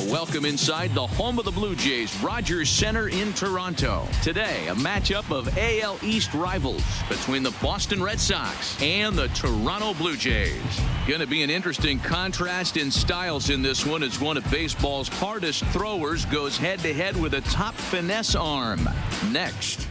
welcome inside the home of the Blue Jays, Rogers Center in Toronto. Today, a matchup of AL East rivals between the Boston Red Sox and the Toronto Blue Jays. Going to be an interesting contrast in styles in this one as one of baseball's hardest throwers goes head-to-head with a top finesse arm. Next.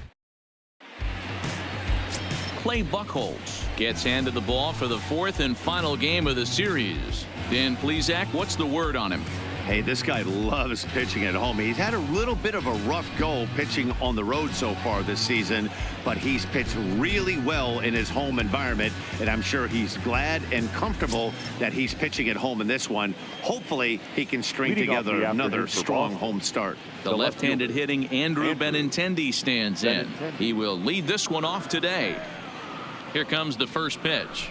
Clay Buchholz gets handed the ball for the fourth and final game of the series. Dan Plesac, what's the word on him? Hey, this guy loves pitching at home. He's had a little bit of a rough go pitching on the road so far this season, but he's pitched really well in his home environment, and I'm sure he's glad and comfortable that he's pitching at home in this one. Hopefully, he can string together another strong home start. The left-handed hitting Andrew Benintendi stands in. He will lead this one off today. Here comes the first pitch.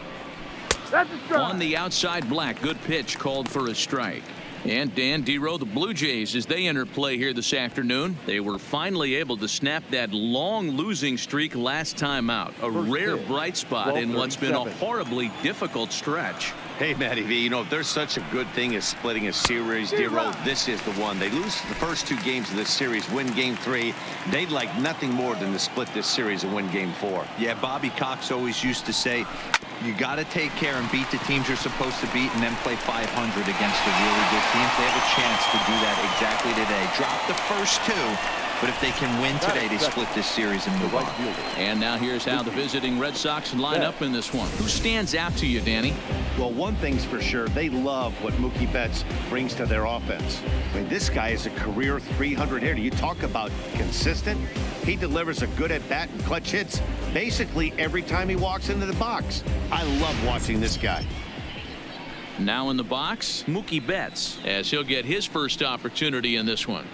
On the outside black, good pitch called for a strike. And Dan Dero, the Blue Jays, as they enter play here this afternoon, they were finally able to snap that long losing streak last time out. A rare bright spot in what's been a horribly difficult stretch. Hey, Matty V, you know, if there's such a good thing as splitting a series, Dero, this is the one. They lose the first two games of this series, win game 3. They'd like nothing more than to split this series and win game 4. Yeah, Bobby Cox always used to say, you got to take care and beat the teams you're supposed to beat and then play 500 against the really good teams. They have a chance to do that exactly today. Drop the first two, but if they can win today, they split this series and move on. And now here's how the visiting Red Sox line up in this one. Who stands out to you, Danny? Well, one thing's for sure, they love what Mookie Betts brings to their offense. I mean, this guy is a career 300 hitter. You talk about consistent. He delivers a good at-bat and clutch hits basically every time he walks into the box. I love watching this guy. Now in the box, Mookie Betts, as he'll get his first opportunity in this one.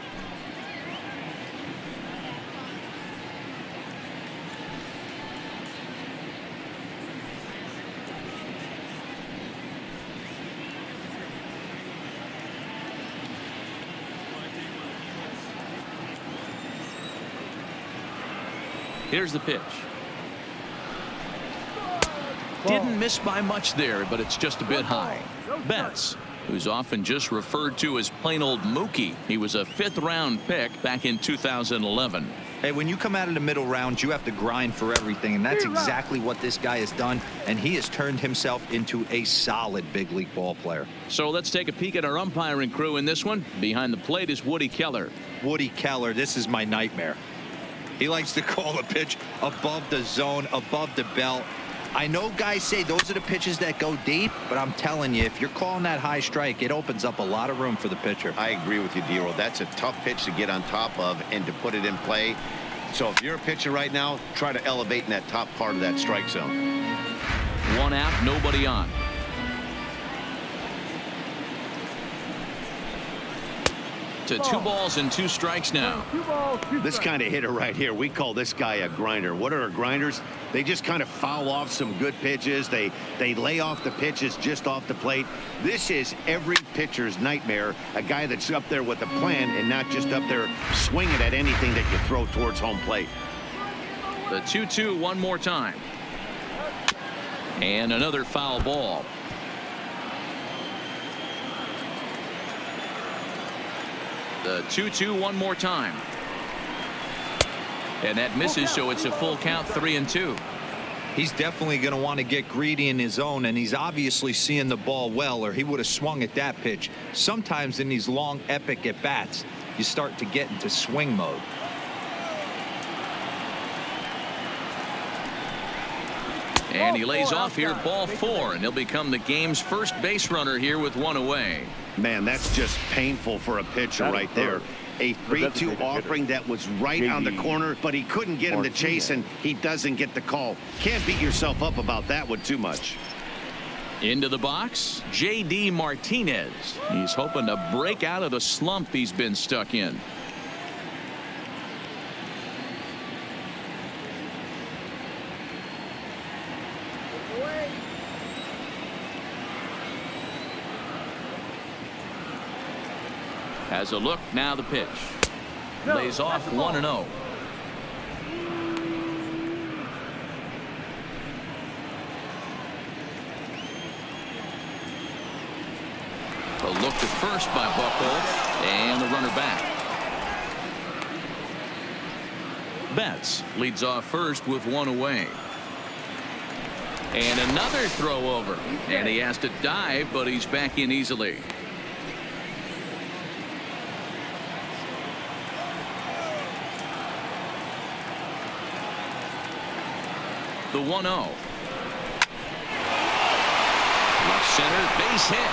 Here's the pitch. Didn't miss by much there, but it's just a bit high. Betts, who's often just referred to as plain old Mookie. He was a 5th-round pick back in 2011. Hey, when you come out of the middle rounds, you have to grind for everything, and that's exactly what this guy has done, and he has turned himself into a solid big league ball player. So let's take a peek at our umpiring crew in this one. Behind the plate is Woody Keller. Woody Keller, this is my nightmare. He likes to call a pitch above the zone, above the belt. I know guys say those are the pitches that go deep, but I'm telling you, if you're calling that high strike, it opens up a lot of room for the pitcher. I agree with you, Dero. That's a tough pitch to get on top of and to put it in play. So if you're a pitcher right now, try to elevate in that top part of that strike zone. One out, nobody on. To 2 balls and 2 strikes now. This kind of hitter right here, we call this guy a grinder. What are grinders? They just kind of foul off some good pitches. They lay off the pitches just off the plate. This is every pitcher's nightmare, a guy that's up there with a plan and not just up there swinging at anything that you throw towards home plate. The 2-2 one more time. And another foul ball. The 2-2 one more time. And that misses, so it's a full count, 3-2. He's definitely going to want to get greedy in his own, and he's obviously seeing the ball well, or he would have swung at that pitch. Sometimes in these long, epic at-bats, you start to get into swing mode. And he lays off here, ball 4, and he'll become the game's first base runner here with 1 away. Man, that's just painful for a pitcher right there. A 3-2 offering that was right on the corner, but he couldn't get him to chase, and he doesn't get the call. Can't beat yourself up about that one too much. Into the box, J.D. Martinez. He's hoping to break out of the slump he's been stuck in. Has a look, now the pitch. Lays off 1-0. A look to first by Buchholz, and the runner back. Betts leads off first with one away. And another throw over. And he has to dive, but he's back in easily. The 1-0. Left center, base hit.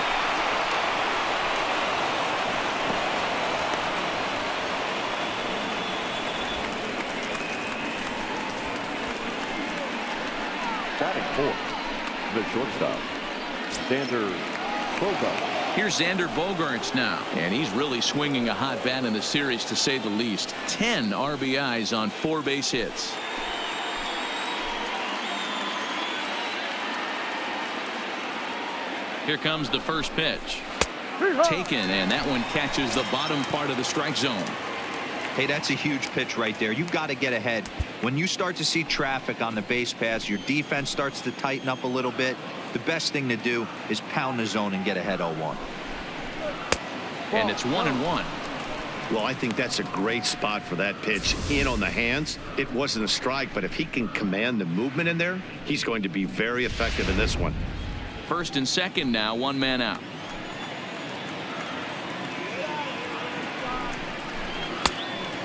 Batting fourth, the shortstop, Xander Bogaerts. Here's Xander Bogaerts now, and he's really swinging a hot bat in the series, to say the least. 10 RBIs on 4 base hits. Here comes the first pitch. Taken, and that one catches the bottom part of the strike zone. Hey, that's a huge pitch right there. You've got to get ahead. When you start to see traffic on the base paths, your defense starts to tighten up a little bit. The best thing to do is pound the zone and get ahead 0-1. And it's 1-1. Well, I think that's a great spot for that pitch. In on the hands. It wasn't a strike, but if he can command the movement in there, he's going to be very effective in this one. First and second now, 1 man out.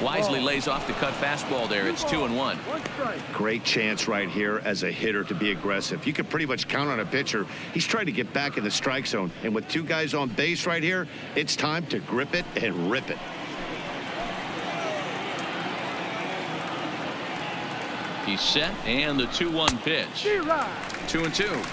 Wisely lays off the cut fastball there. It's 2-1. Great chance right here as a hitter to be aggressive. You can pretty much count on a pitcher. He's trying to get back in the strike zone. And with 2 guys on base right here, it's time to grip it and rip it. He's set, and the 2-1 pitch. 2-2.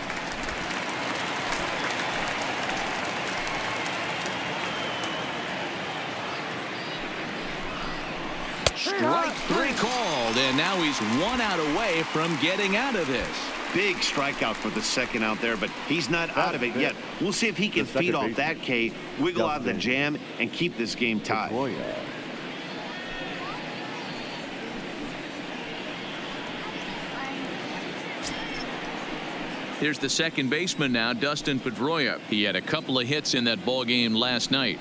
Strike 3 called, and now he's 1 out away from getting out of this. Big strikeout for the second out there, but he's not out of it yet. We'll see if he can feed off that K, wiggle out of the jam, and keep this game tied. Here's the second baseman now, Dustin Pedroia. He had a couple of hits in that ball game last night.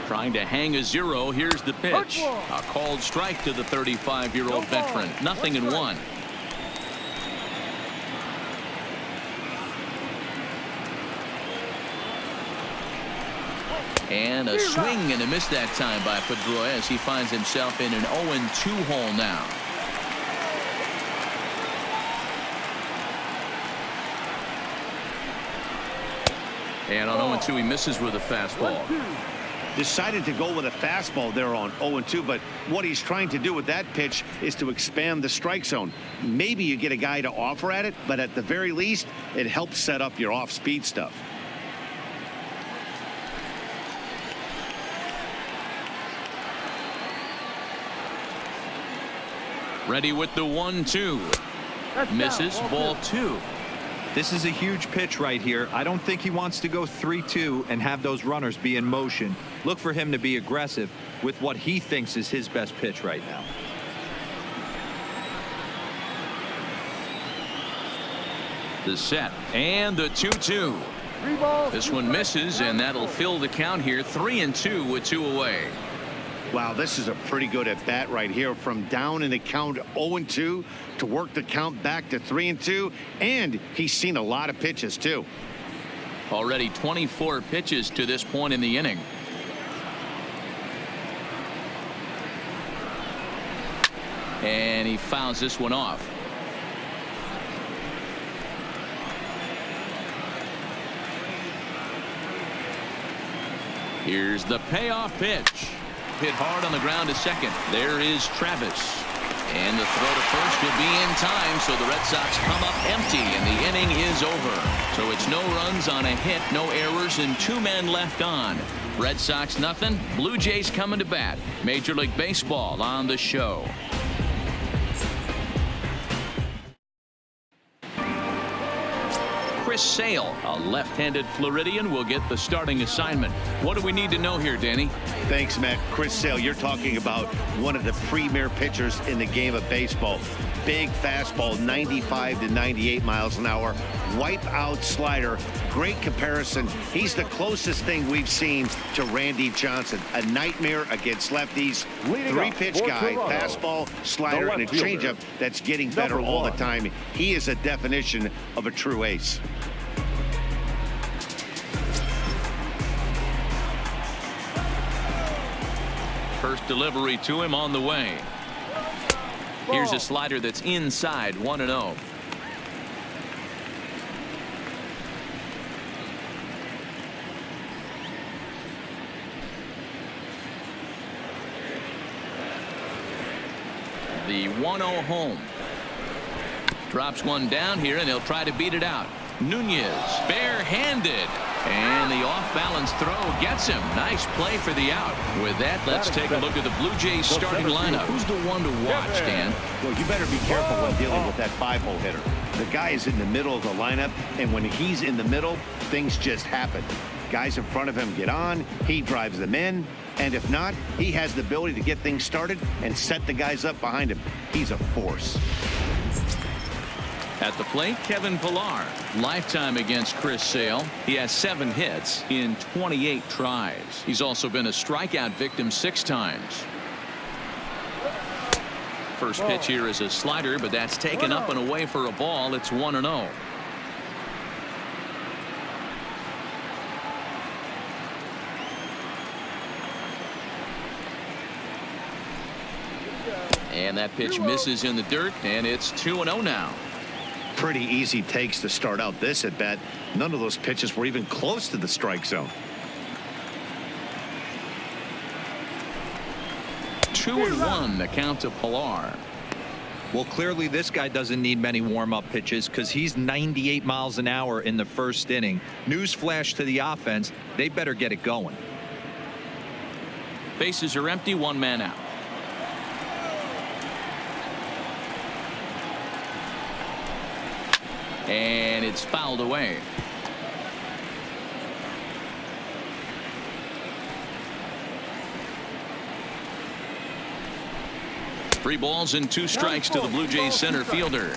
Trying to hang a 0. Here's the pitch. A called strike to the 35-year-old veteran. 0-1. And a swing and a miss that time by Pedroia as he finds himself in an 0-2 hole now. And on 0-2 he misses with a fastball. Decided to go with a fastball there on 0-2, but what he's trying to do with that pitch is to expand the strike zone. Maybe you get a guy to offer at it, but at the very least, it helps set up your off-speed stuff. Ready with the 1-2. Misses, ball 2. This is a huge pitch right here. I don't think he wants to go 3-2 and have those runners be in motion. Look for him to be aggressive with what he thinks is his best pitch right now. The set and the 2-2. This one misses, and that'll fill the count here. 3-2 with 2 away. Wow, this is a pretty good at bat right here, from down in the count 0-2 to work the count back to 3-2, and he's seen a lot of pitches too. Already 24 pitches to this point in the inning. And he fouls this one off. Here's the payoff pitch. Hit hard on the ground to second. There is Travis. And the throw to first will be in time, so the Red Sox come up empty, and the inning is over. So it's no runs on a hit, no errors, and 2 men left on. Red Sox nothing. Blue Jays coming to bat. Major League Baseball on the show. Chris Sale, a left-handed Floridian, will get the starting assignment. What do we need to know here, Danny? Thanks, Matt. Chris Sale, you're talking about one of the premier pitchers in the game of baseball. Big fastball, 95 to 98 miles an hour. Wipe out slider. Great comparison. He's the closest thing we've seen to Randy Johnson. A nightmare against lefties. Three-pitch guy, fastball, slider, and a changeup that's getting better all the time. He is a definition of a true ace. First delivery to him on the way. Here's a slider that's inside, 1-0. The 1-0 home. Drops one down here, and he'll try to beat it out. Nunez, barehanded. And the off-balance throw gets him. Nice play for the out. With that, let's take a look at the Blue Jays starting lineup. Who's the one to watch, Dan? Well, you better be careful when dealing with that 5-hole hitter. The guy is in the middle of the lineup, and when he's in the middle, things just happen. Guys in front of him get on, he drives them in, and if not, he has the ability to get things started and set the guys up behind him. He's a force. At the plate, Kevin Pillar. Lifetime against Chris Sale. He has 7 hits in 28 tries. He's also been a strikeout victim 6 times. First pitch here is a slider, but that's taken up and away for a ball. It's 1-0. And that pitch misses in the dirt, and it's 2-0 now. Pretty easy takes to start out this at bat. None of those pitches were even close to the strike zone. 2-1 the count to Pillar. Well, clearly this guy doesn't need many warm-up pitches because he's 98 miles an hour in the first inning. Newsflash to the offense, they better get it going. Bases are empty, 1 man out. And it's fouled away. Three balls and 2 strikes to the Blue Jays center fielder.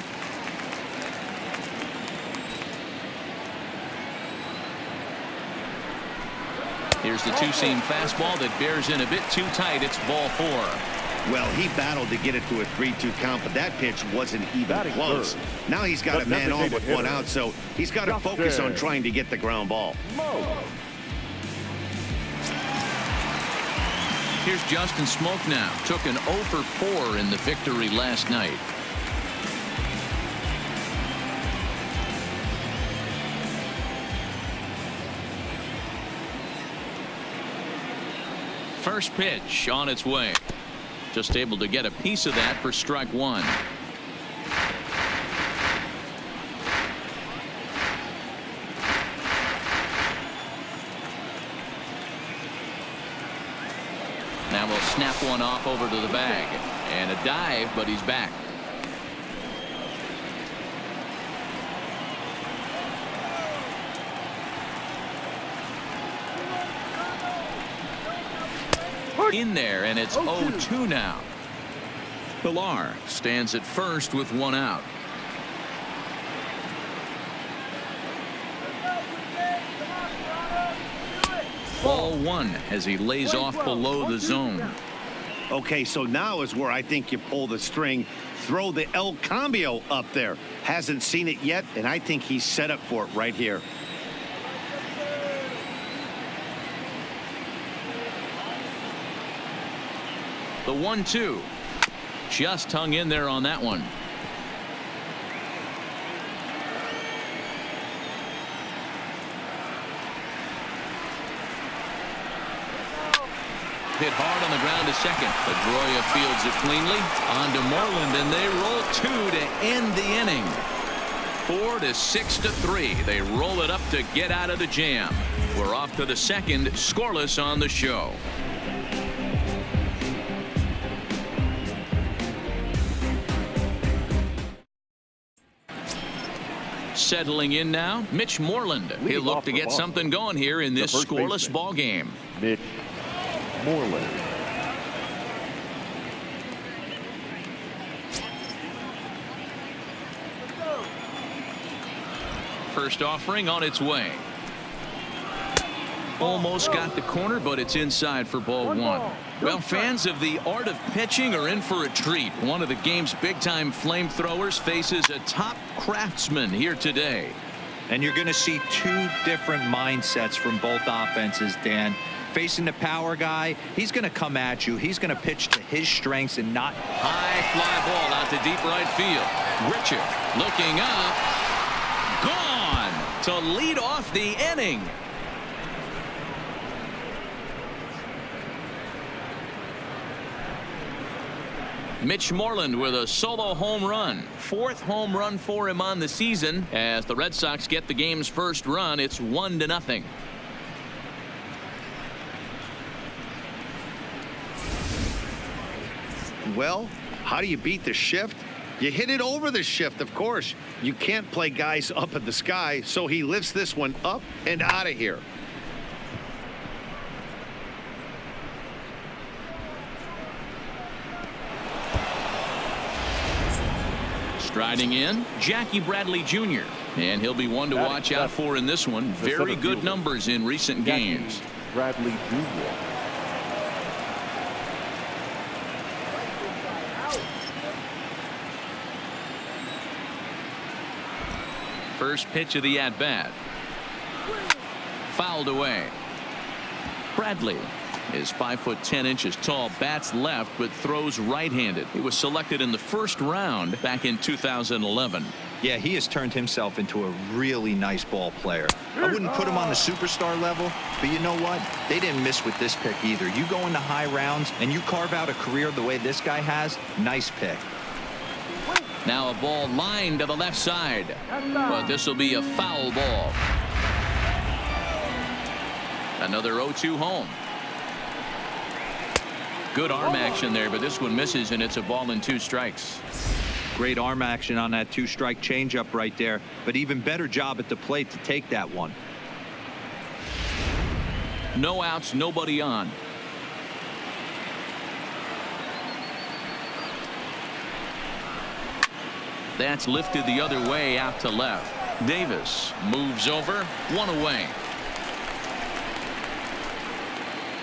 Here's the two-seam fastball that bears in a bit too tight. It's ball 4. Well, he battled to get it to a 3-2 count, but that pitch wasn't even close. Now he's got a man on with 1 out, so he's got to focus on trying to get the ground ball. Here's Justin Smoak now. Took an 0 for 4 in the victory last night. First pitch on its way. Just able to get a piece of that for strike 1. Now we'll snap one off over to the bag. And a dive, but he's back. In there, and it's 0-2 now. Pillar stands at first with 1 out. Ball 1 as he lays off below the zone. Okay, so now is where I think you pull the string. Throw the El Cambio up there. Hasn't seen it yet, and I think he's set up for it right here. The 1-2 just hung in there on that one. Hit hard on the ground to second. Pedroia fields it cleanly. On to Moreland, and they roll 2 to end the inning. 4 to 6 to 3. They roll it up to get out of the jam. We're off to the second, scoreless on the show. Settling in now, Mitch Moreland. He'll look to get something going here in this scoreless ball game. Mitch Moreland. First offering on its way. Almost got the corner, but it's inside for ball one. Well, fans of the art of pitching are in for a treat. One of the game's big-time flamethrowers faces a top craftsman here today. And you're going to see two different mindsets from both offenses, Dan. Facing the power guy, he's going to come at you. He's going to pitch to his strengths and not. High fly ball out to deep right field. Richard looking up. Gone to lead off the inning. Mitch Moreland with a solo home run. 4th home run for him on the season. As the Red Sox get the game's first run, it's 1-0. Well, how do you beat the shift? You hit it over the shift, of course. You can't play guys up in the sky, so he lifts this one up and out of here. Striding in, Jackie Bradley Jr. And he'll be one to watch out for in this one. Very good numbers in recent games. Bradley Jr. First pitch of the at-bat. Fouled away. Bradley is 5'10" tall, bats left, but throws right-handed. He was selected in the first round back in 2011. Yeah, he has turned himself into a really nice ball player. I wouldn't put him on the superstar level, but you know what? They didn't miss with this pick either. You go into high rounds and you carve out a career the way this guy has. Nice pick. Now a ball lined to the left side, but this will be a foul ball. Another 0-2 home. Good arm action there, but this one misses, and it's a ball and 2 strikes. Great arm action on that 2-strike changeup right there, but even better job at the plate to take that one. No outs, nobody on. That's lifted the other way out to left. Davis moves over, 1 away.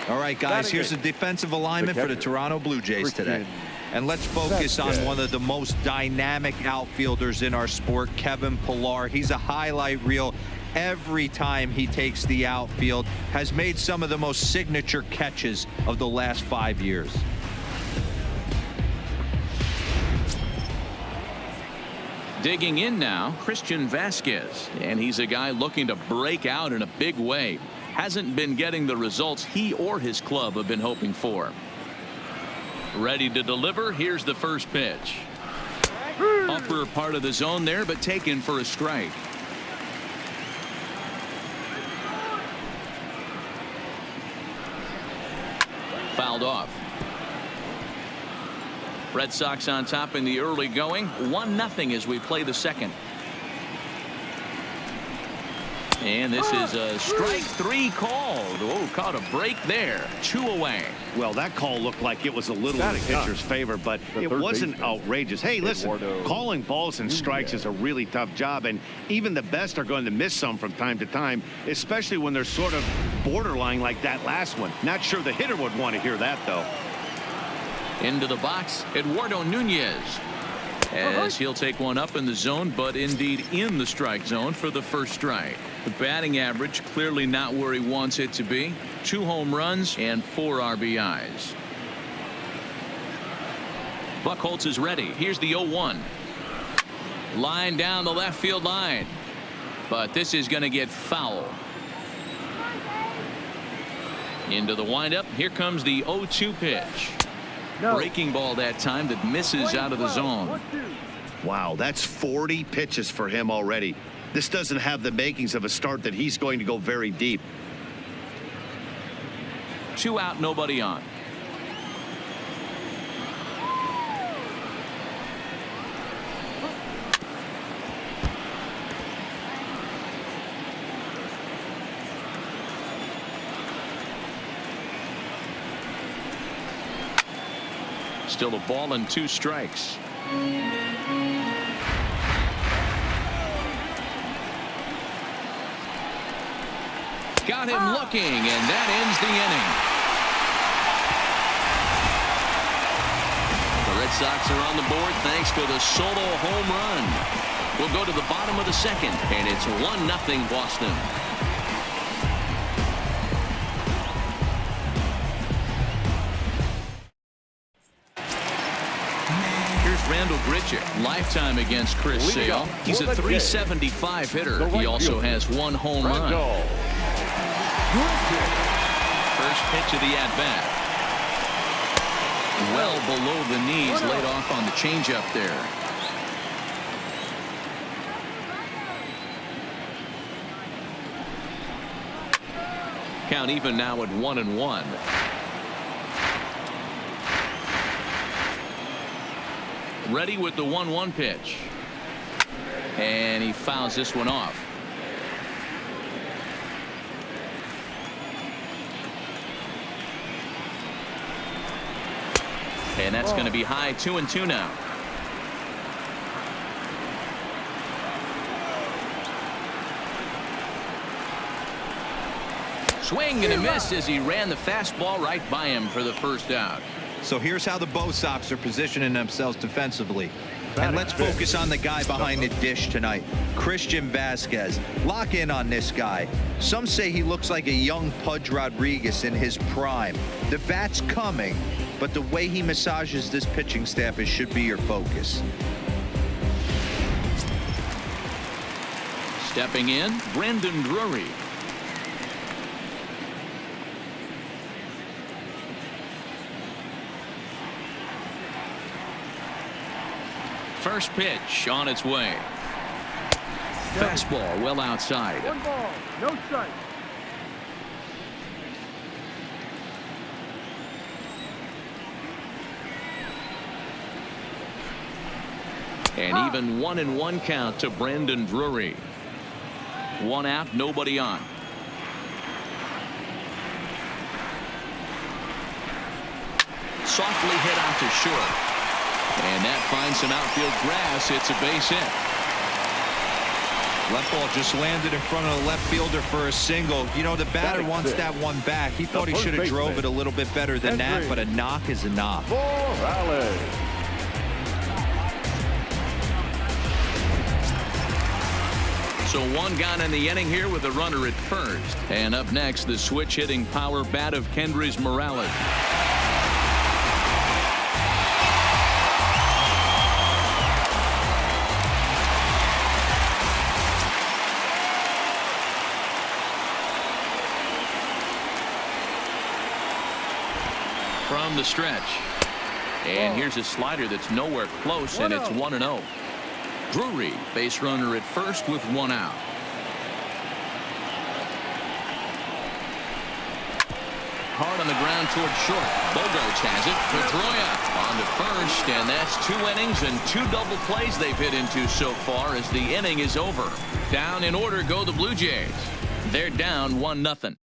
All right, guys, here's the defensive alignment for the Toronto Blue Jays today. And let's focus on one of the most dynamic outfielders in our sport, Kevin Pillar. He's a highlight reel every time he takes the outfield, has made some of the most signature catches of the last 5 years. Digging in now, Christian Vasquez, and he's a guy looking to break out in a big way. Hasn't been getting the results he or his club have been hoping for. Ready to deliver. Here's the first pitch. Upper part of the zone there, but taken for a strike. Fouled off. Red Sox on top in the early going. 1-0 as we play the second. And this is a strike 3 called. Oh, caught a break there. 2 away. Well, that call looked like it was a little in the pitcher's favor, but it wasn't outrageous. Hey, listen, calling balls and strikes is a really tough job, and even the best are going to miss some from time to time, especially when they're sort of borderline like that last one. Not sure the hitter would want to hear that, though. Into the box, Eduardo Nunez. As he'll take one up in the zone, but indeed in the strike zone for the first strike. The batting average clearly not where he wants it to be. 2 home runs and 4 RBIs. Buchholz is ready. Here's the 0-1. Line down the left field line. But this is going to get foul. Into the windup. Here comes the 0-2 pitch. Breaking ball that time that misses out of the zone. Wow, that's 40 pitches for him already. This doesn't have the makings of a start that he's going to go very deep. 2 out, nobody on. Still a ball and 2 strikes. Got him looking, and that ends the inning. The Red Sox are on the board thanks to the solo home run. We'll go to the bottom of the second, and it's 1-0 Boston. Randall Grichuk, lifetime against Chris Sale. He's a .375 hitter. He also has 1 home run. First pitch of the at-bat. Well below the knees, laid off on the changeup there. Count even now at 1-1. Ready with the 1-1 pitch. And he fouls this one off. And that's going to be high. 2-2 now. Swing and a miss as he ran the fastball right by him for the first out. So here's how the Bo Sox are positioning themselves defensively. And let's focus on the guy behind the dish tonight, Christian Vazquez. Lock in on this guy. Some say he looks like a young Pudge Rodriguez in his prime. The bat's coming, but the way he massages this pitching staff should be your focus. Stepping in, Brandon Drury. First pitch on its way. Fastball well outside. 1 ball, no strike. And even 1-1 count to Brandon Drury. 1 out, nobody on. Softly hit out to short. And that finds some outfield grass. It's a base hit. Left ball just landed in front of the left fielder for a single. You know, the batter wants that one back. He thought he should have drove it a little bit better than that, but a knock is a knock. So 1 gone in the inning here with a runner at first. And up next, the switch hitting power bat of KENDRYS Morales. From the stretch. And here's a slider that's nowhere close, and it's 1-0. Drury, base runner at first with 1 out. Hard on the ground toward short. Bogarts has it. Pedroia on to first, and that's 2 innings and 2 double plays they've hit into so far as the inning is over. Down in order go the Blue Jays. They're down 1-0.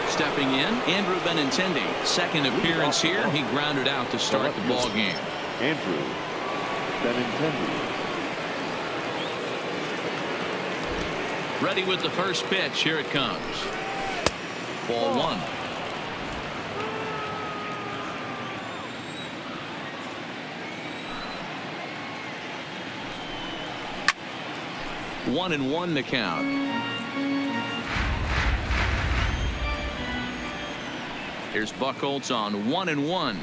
Stepping in, Andrew Benintendi. Second appearance here. He grounded out to start the ball game. Andrew Benintendi. Ready with the first pitch. Here it comes. Ball 1. One and 1 to count. Here's Buchholz on 1-1.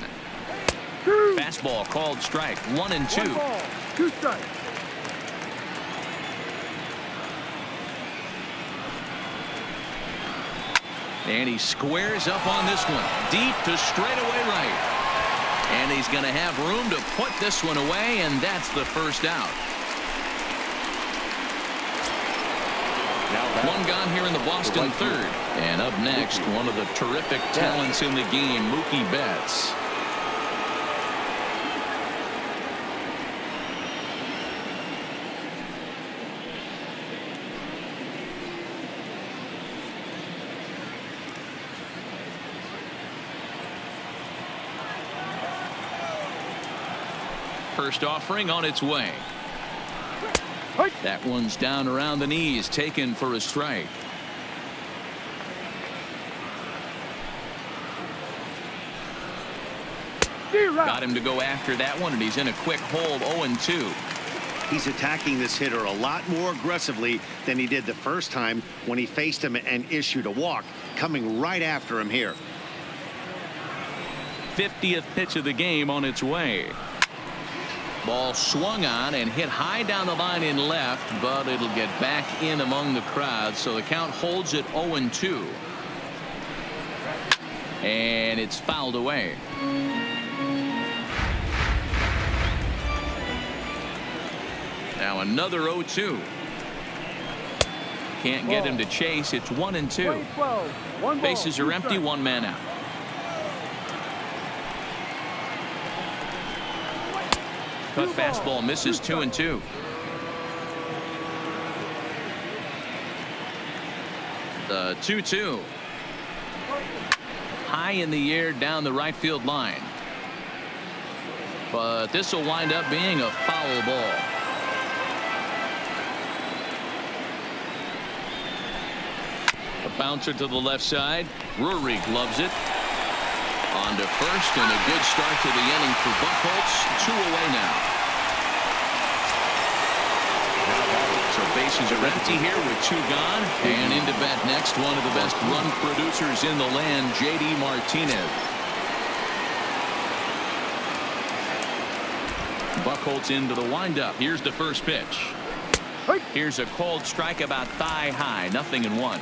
Fastball called strike. 1-2. 1 ball, 2 strikes. And he squares up on this one. Deep to straightaway right. And he's going to have room to put this one away, and that's the first out. One gone here in the Boston third. And up next, one of the terrific talents in the game, Mookie Betts. First offering on its way. That one's down around the knees, taken for a strike. Got him to go after that one, and he's in a quick hold. 0-2. He's attacking this hitter a lot more aggressively than he did the first time when he faced him and issued a walk, coming right after him here. 50th pitch of the game on its way. Ball swung on and hit high down the line in left, but it'll get back in among the crowd, so the count holds at 0-2. And it's fouled away. Now another 0-2. Can't get him to chase. It's 1-2. Bases are empty, one man out. Cut fastball misses. 2-2. The 2-2. High in the air down the right field line. But this will wind up being a foul ball. A bouncer to the left side. Rurik loves it. On to first, and a good start to the inning for Buchholz. 2 away now. So bases are empty here with 2 gone. And into bat next, one of the best run producers in the land, J.D. Martinez. Buchholz into the windup. Here's the first pitch. Here's a cold strike about thigh high. 0-1.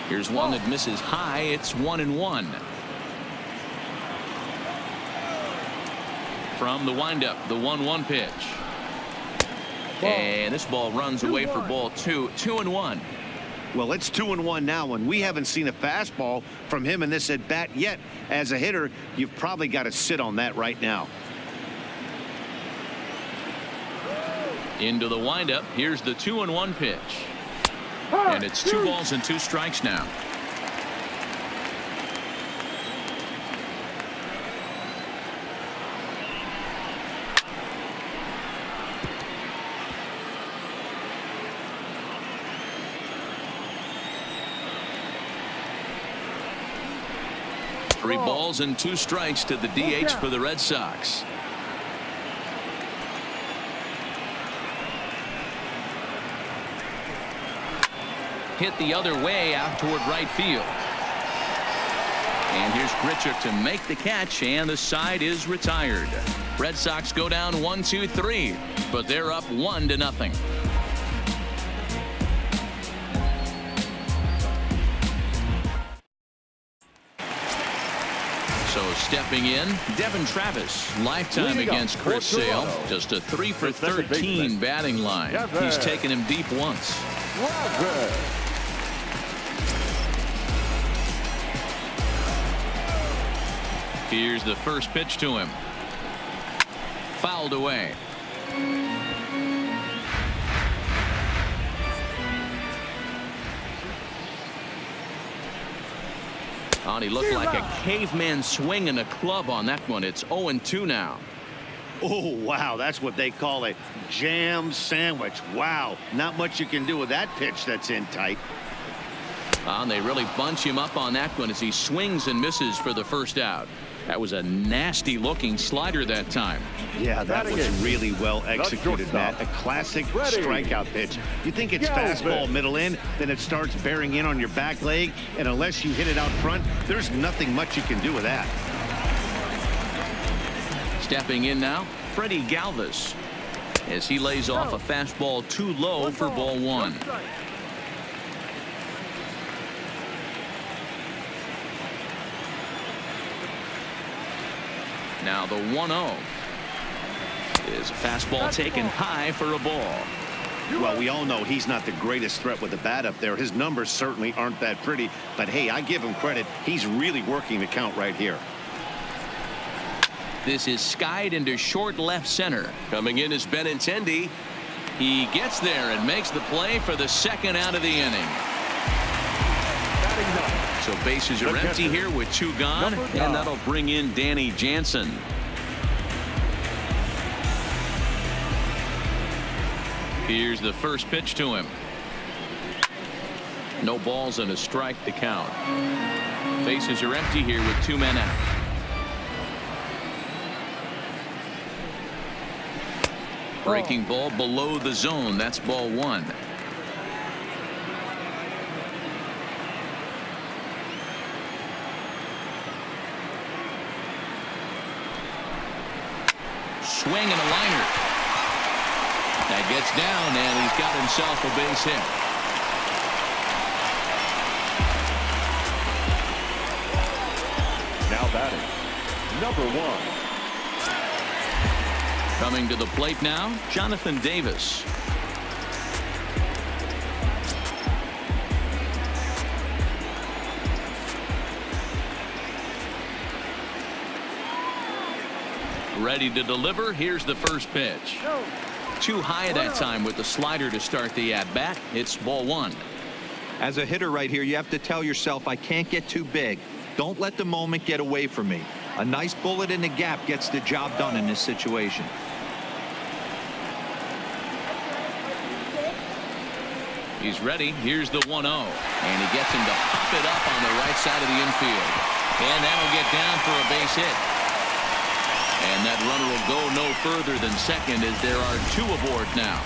Here's one that misses high. It's 1-1. From the windup, the 1-1 pitch. And this ball runs away for ball 2. 2-1. Well, it's 2-1 now, and we haven't seen a fastball from him in this at bat yet. As a hitter, you've probably got to sit on that right now. Into the windup. Here's the 2-1 pitch. And it's 2 balls and 2 strikes now. Three balls and 2 strikes to the DH for the Red Sox. Hit the other way out toward right field. And here's Grichuk to make the catch, and the side is retired. Red Sox go down 1-2-3, but they're up 1-0. So stepping in, Devin Travis, lifetime against Chris Sale, just a 3 for 13 batting line. He's taken him deep once. Here's the first pitch to him. Fouled away. Oh, he looked like a caveman swinging a club on that one. It's 0-2 now. Oh, wow. That's what they call a jam sandwich. Wow. Not much you can do with that pitch that's in tight. And they really bunch him up on that one as he swings and misses for the first out. That was a nasty looking slider that time. Yeah, that was really well executed, Matt. A classic strikeout pitch. You think it's fastball middle in, then it starts bearing in on your back leg, and unless you hit it out front, there's nothing much you can do with that. Stepping in now, Freddie Galvis, as he lays off a fastball too low for ball 1. Now the 1-0 is a fastball taken high for a ball. Well, we all know he's not the greatest threat with the bat up there. His numbers certainly aren't that pretty. But, hey, I give him credit. He's really working the count right here. This is skied into short left center. Coming in is Benintendi. He gets there and makes the play for the second out of the inning. So bases are empty here with 2 gone. And that'll bring in Danny Jansen. Here's the first pitch to him. No balls and a strike to count. Bases are empty here with 2 men out. Breaking ball below the zone. That's ball 1. Swing and a liner. That gets down, and he's got himself a base hit. Now batting, number 1. Coming to the plate now, Jonathan Davis. Ready to deliver. Here's the first pitch. Too high that time with the slider to start the at-bat. It's ball 1. As a hitter right here, you have to tell yourself, I can't get too big. Don't let the moment get away from me. A nice bullet in the gap gets the job done in this situation. He's ready. Here's the 1-0. And he gets him to pop it up on the right side of the infield. And that'll get down for a base hit. And that runner will go no further than second as there are 2 aboard now.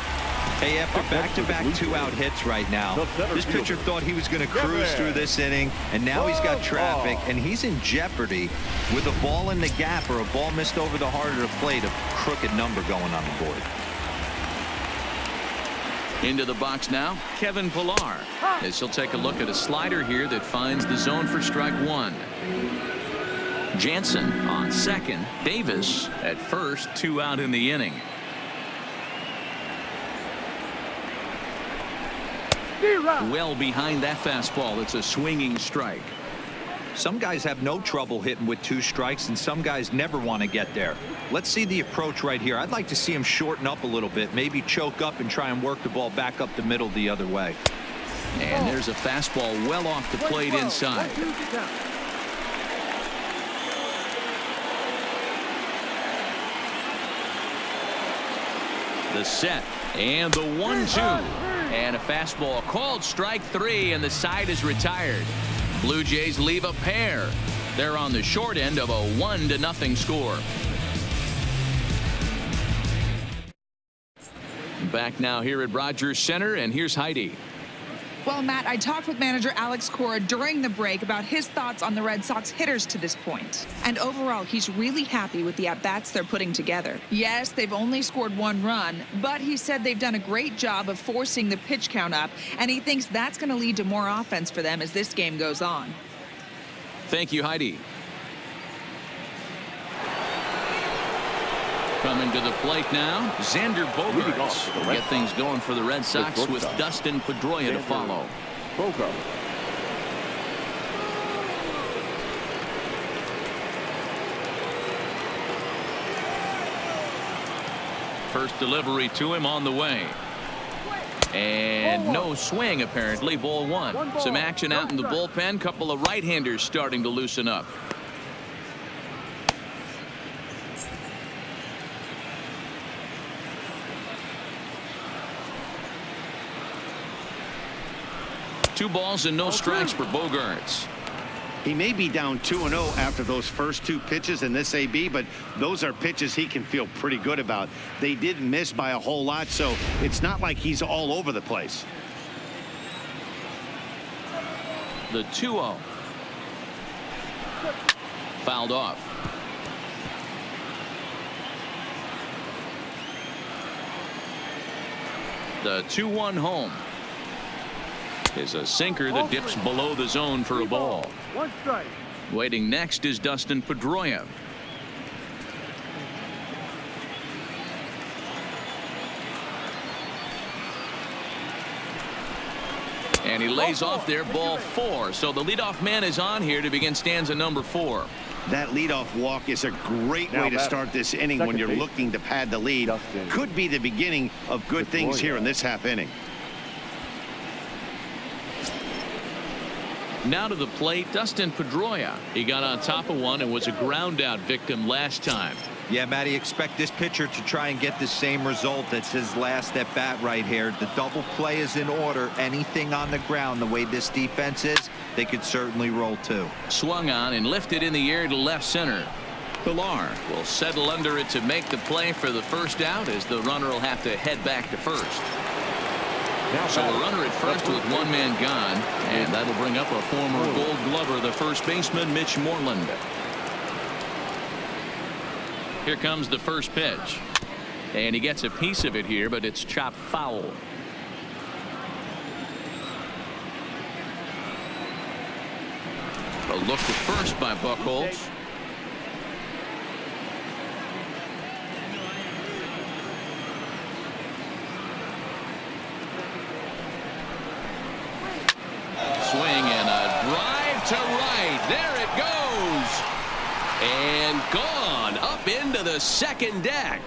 Hey, after back-to-back 2-out hits right now, this pitcher thought he was going to cruise through this inning, and now he's got traffic, and he's in jeopardy with a ball in the gap or a ball missed over the heart of the plate, a crooked number going on the board. Into the box now, Kevin Pillar, as he'll take a look at a slider here that finds the zone for strike 1. Jansen on second. Davis at first. 2 out in the inning. Well behind that fastball. It's a swinging strike. Some guys have no trouble hitting with 2 strikes, and some guys never want to get there. Let's see the approach right here. I'd like to see him shorten up a little bit, maybe choke up and try and work the ball back up the middle the other way. And there's a fastball well off the plate inside. The set and the 1-2 and a fastball called strike 3, and the side is retired. Blue Jays leave a pair. They're on the short end of a 1-0 score. Back now here at Rogers Center, and here's Heidi. Well, Matt, I talked with manager Alex Cora during the break about his thoughts on the Red Sox hitters to this point. And overall, he's really happy with the at-bats they're putting together. Yes, they've only scored 1 run, but he said they've done a great job of forcing the pitch count up, and he thinks that's going to lead to more offense for them as this game goes on. Thank you, Heidi. Coming to the plate now, Xander Bogaerts will get things going for the Red Sox with Dustin Pedroia to follow. First delivery to him on the way. And no swing, apparently. Ball 1. Some action out in the bullpen. Couple of right-handers starting to loosen up. Two balls and no strikes for Bogaerts. He may be down 2-0 after those first 2 pitches in this AB, but those are pitches he can feel pretty good about. They didn't miss by a whole lot, so it's not like he's all over the place. The 2-0. Fouled off. The 2-1 home is a sinker that dips below the zone for a ball. 1 strike. Waiting next is Dustin Pedroia. And he lays off there, ball 4. So the leadoff man is on here to begin stanza number 4. That leadoff walk is a great way to start this inning when you're looking to pad the lead. DUSTIN. Could be the beginning of good things here in this half inning. Now to the plate, Dustin Pedroia. He got on top of one and was a ground out victim last time. Yeah, Matty, expect this pitcher to try and get the same result. That's his last at bat right here. The double play is in order. Anything on the ground, the way this defense is, they could certainly roll too. Swung on and lifted in the air to left center. Pilar will settle under it to make the play for the first out, as the runner will have to head back to first. So a runner at first with one man gone, and that'll bring up a former Gold Glover, the first baseman, Mitch Moreland. Here comes the first pitch, and he gets a piece of it here, but it's chopped foul. A look to first by Buchholz. Swing and a drive to right. There it goes. And gone up into the second deck.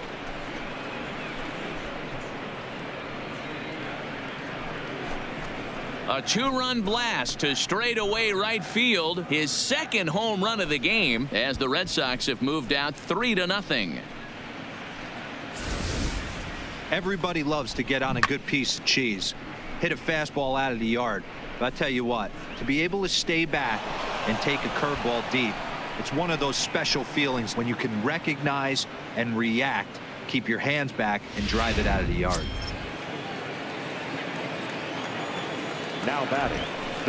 A 2-run blast to straightaway right field. His second home run of the game, as the Red Sox have moved out 3-0. Everybody loves to get on a good piece of cheese. Hit a fastball out of the yard. But I tell you what, to be able to stay back and take a curveball deep, it's one of those special feelings when you can recognize and react, keep your hands back, and drive it out of the yard. Now batting.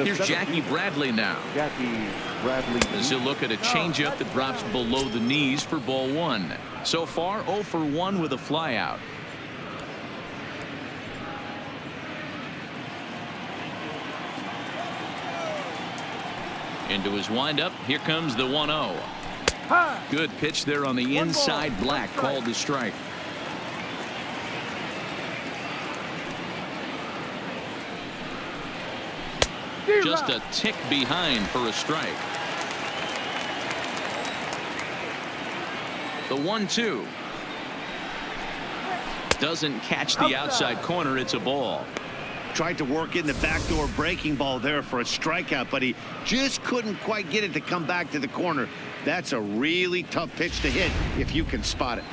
Here's Jackie Bradley now. Jackie Bradley. As he'll look at a changeup that drops below the knees for ball 1. So far 0 for 1 with a flyout. Into his windup. Here comes the 1-0. Good pitch there on the inside. Black called the strike. Just a tick behind for a strike. The 1-2 doesn't catch the outside corner. It's a ball. Tried to work in the backdoor breaking ball there for a strikeout, but he just couldn't quite get it to come back to the corner. That's a really tough pitch to hit if you can spot it.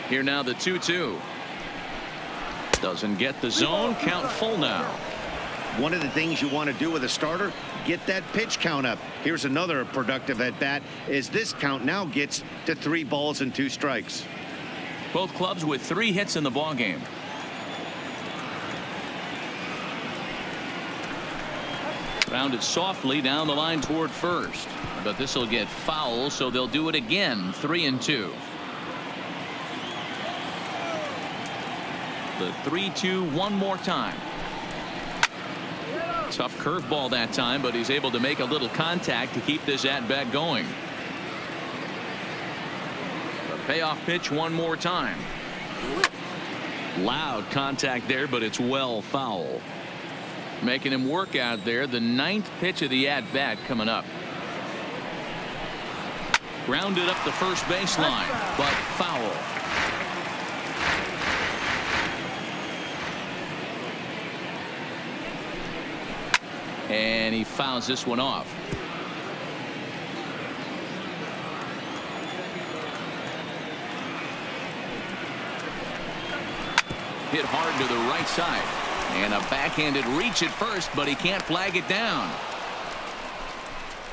Here now the 2-2. Doesn't get the zone. Count full now. One of the things you want to do with a starter, get that pitch count up. Here's another productive at bat, as this count now gets to 3 balls and 2 strikes. Both clubs with 3 hits in the ball game. Grounded softly down the line toward first, but this will get foul, so they'll do it again. 3-2. The 3-2 one more time. Tough curveball that time, but he's able to make a little contact to keep this at bat going. Payoff pitch one more time. Loud contact there, but it's well foul. Making him work out there. The 9th pitch of the at bat coming up. Grounded up the first baseline, but foul. And he fouls this one off. Hit hard to the right side, and a backhanded reach at first, but he can't flag it down.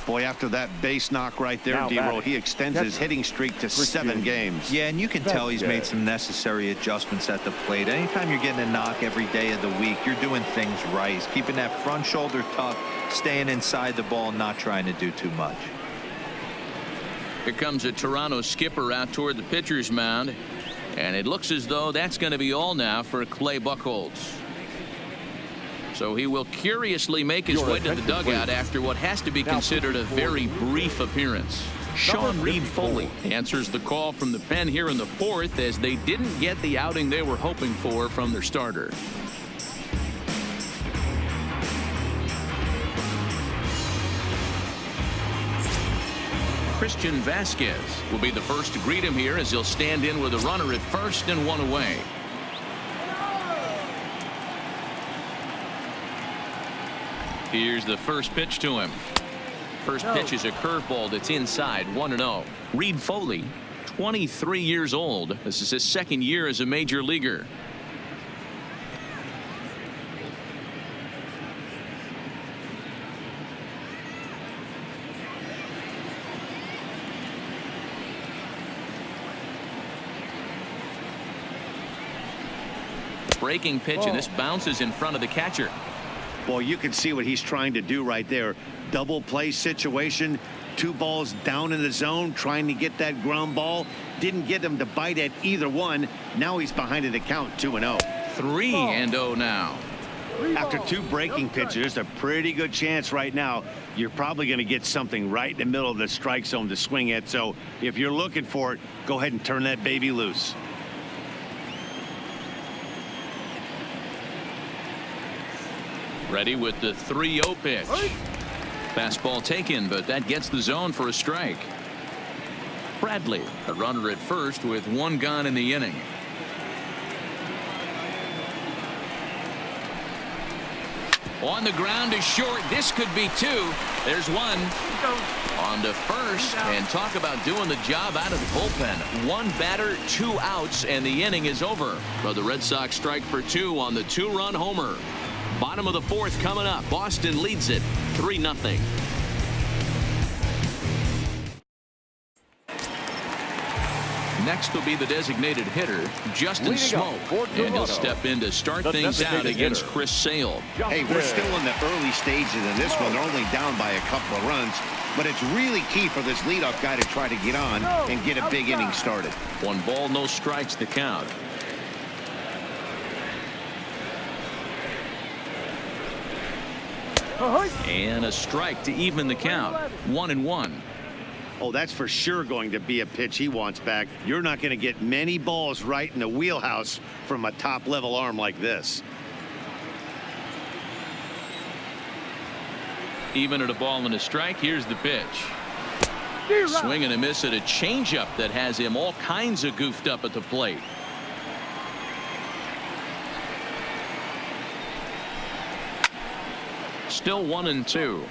Boy, after that base knock right there, D-Roll, he extends his hitting streak to 7 games. Yeah, and you can tell he's made some necessary adjustments at the plate. Anytime you're getting a knock every day of the week, you're doing things right. He's keeping that front shoulder tucked, staying inside the ball, not trying to do too much. Here comes a Toronto skipper out toward the pitcher's mound. And it looks as though that's going to be all now for Clay Buchholz. So he will curiously make his way to the dugout after what has to be considered a very brief appearance. Sean Reed Foley answers the call from the pen here in the fourth as they didn't get the outing they were hoping for from their starter. Christian VAZQUEZ will be the first to greet him here as he'll stand in with a runner at first and one away. Here's the first pitch to him. First pitch is a curveball that's inside, 1-0. Reed Foley, 23 years old. This is his second year as a major leaguer. Breaking pitch, and this bounces in front of the catcher. Well, you can see what he's trying to do right there. Double play situation. 2 balls down in the zone, trying to get that ground ball. Didn't get him to bite at either one. Now he's behind in the count, 2-0. 3-0 now. After 2 breaking pitches, there's a pretty good chance right now you're probably going to get something right in the middle of the strike zone to swing at. So if you're looking for it, go ahead and turn that baby loose. Ready with the 3-0 pitch. Fastball taken, but that gets the zone for a strike. Bradley, a runner at first with 1 gone in the inning. On the ground is short. This could be 2. There's 1. On to first, and talk about doing the job out of the bullpen. 1 batter, 2 outs, and the inning is over. But the Red Sox strike for 2 on the 2-run homer. Bottom of the 4th coming up. Boston leads it 3-0. Next will be the designated hitter, Justin SMOAK, and he'll step in to start things out against Chris Sale. Hey, we're still in the early stages of this one. They're only down by a couple of runs, but it's really key for this leadoff guy to try to get on and get a big inning started. 1 ball, no strikes to count. And a strike to even the count. 1-1. Oh, that's for sure going to be a pitch he wants back. You're not going to get many balls right in the wheelhouse from a top-level arm like this. Even at a ball and a strike, here's the pitch. Swing and a miss at a changeup that has him all kinds of goofed up at the plate. Still 1-2.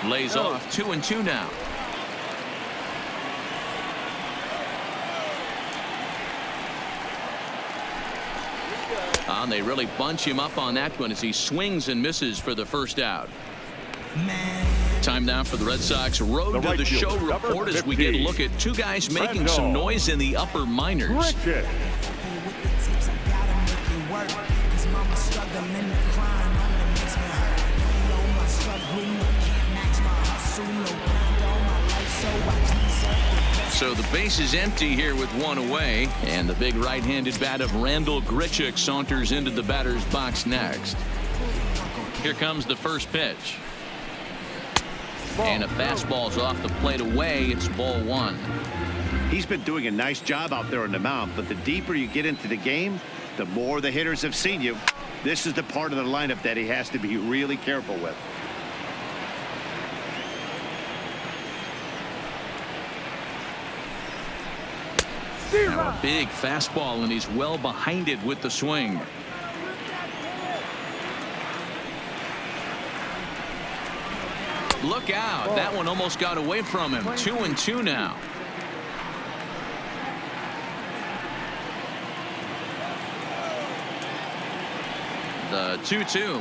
Lays off 2-2 now. And they really bunch him up on that one as he swings and misses for the first out. Time now for the Red Sox Road to the Show report as we get a look at 2 guys making some noise in the upper minors. So the base is empty here with 1 away, and the big right-handed bat of Randall Grichuk saunters into the batter's box next. Here comes the first pitch. And a fastball's off the plate away. It's ball 1. He's been doing a nice job out there on the mound, but the deeper you get into the game, the more the hitters have seen you. This is the part of the lineup that he has to be really careful with. Now a big fastball, and he's well behind it with the swing. Look out. That one almost got away from him. 2-2 now. The 2-2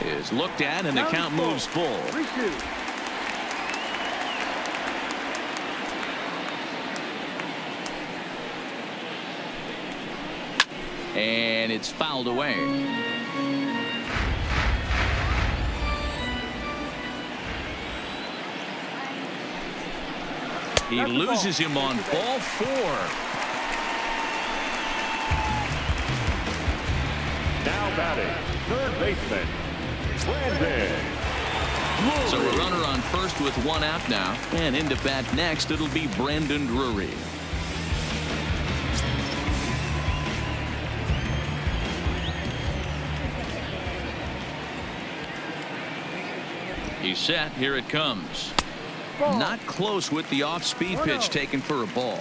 is looked at, and the count moves full. And it's fouled away. He loses him on ball 4. batting, third baseman, Brandon. So a runner on first with one out now. And into bat next, it'll be Brandon Drury. He's set. Here it comes. Not close with the off-speed pitch taken for a ball.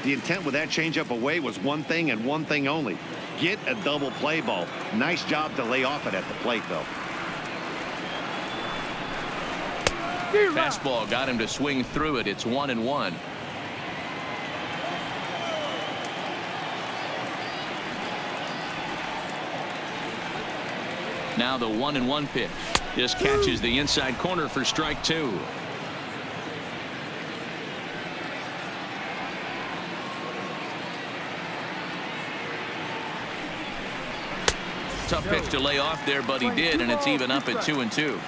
The intent with that changeup away was one thing and one thing only. Get a double play ball. Nice job to lay off it at the plate, though. Fastball got him to swing through it. It's 1-1. Now the 1-1 pitch. Just catches the inside corner for strike two. Tough pitch to lay off there, but he did, and it's even up at 2-2.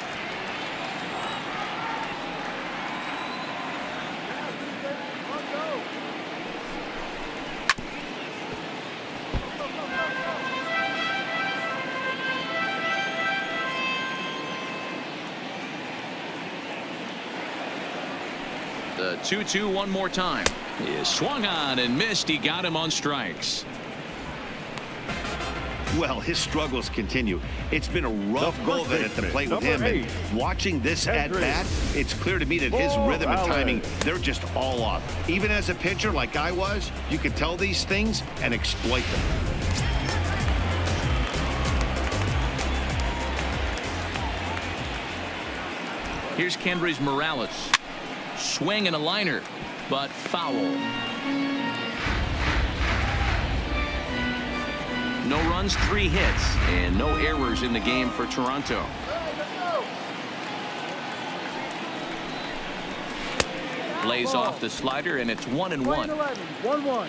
The 2-2 one more time. He is swung on and missed. He got him on strikes. Well, his struggles continue. It's been a rough go of it at the plate with him. And watching this at bat, it's clear to me that his rhythm and timing, they're just all off. Even as a pitcher like I was, you could tell these things and exploit them. Here's Kendrys Morales. Swing and a liner, but foul. No runs, 3 hits, and no errors in the game for Toronto. Lays off the slider, and it's 1-1. 1-1.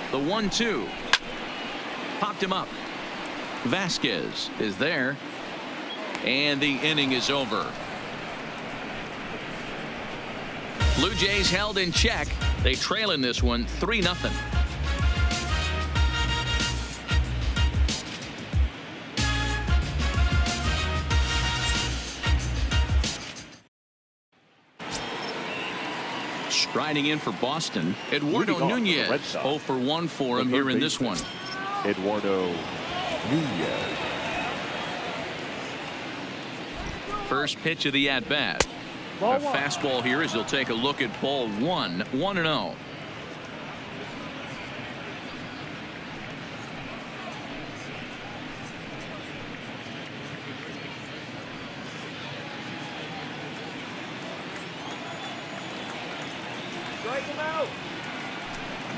The 1-2. Popped him up. VAZQUEZ is there. And the inning is over. Blue Jays held in check. They trail in this one 3-0. Striding in for Boston, Eduardo Nunez. 0 for 1 for him here in this one. Eduardo Nunez. First pitch of the at-bat. A fastball here as he'll take a look at ball 1. 1-0.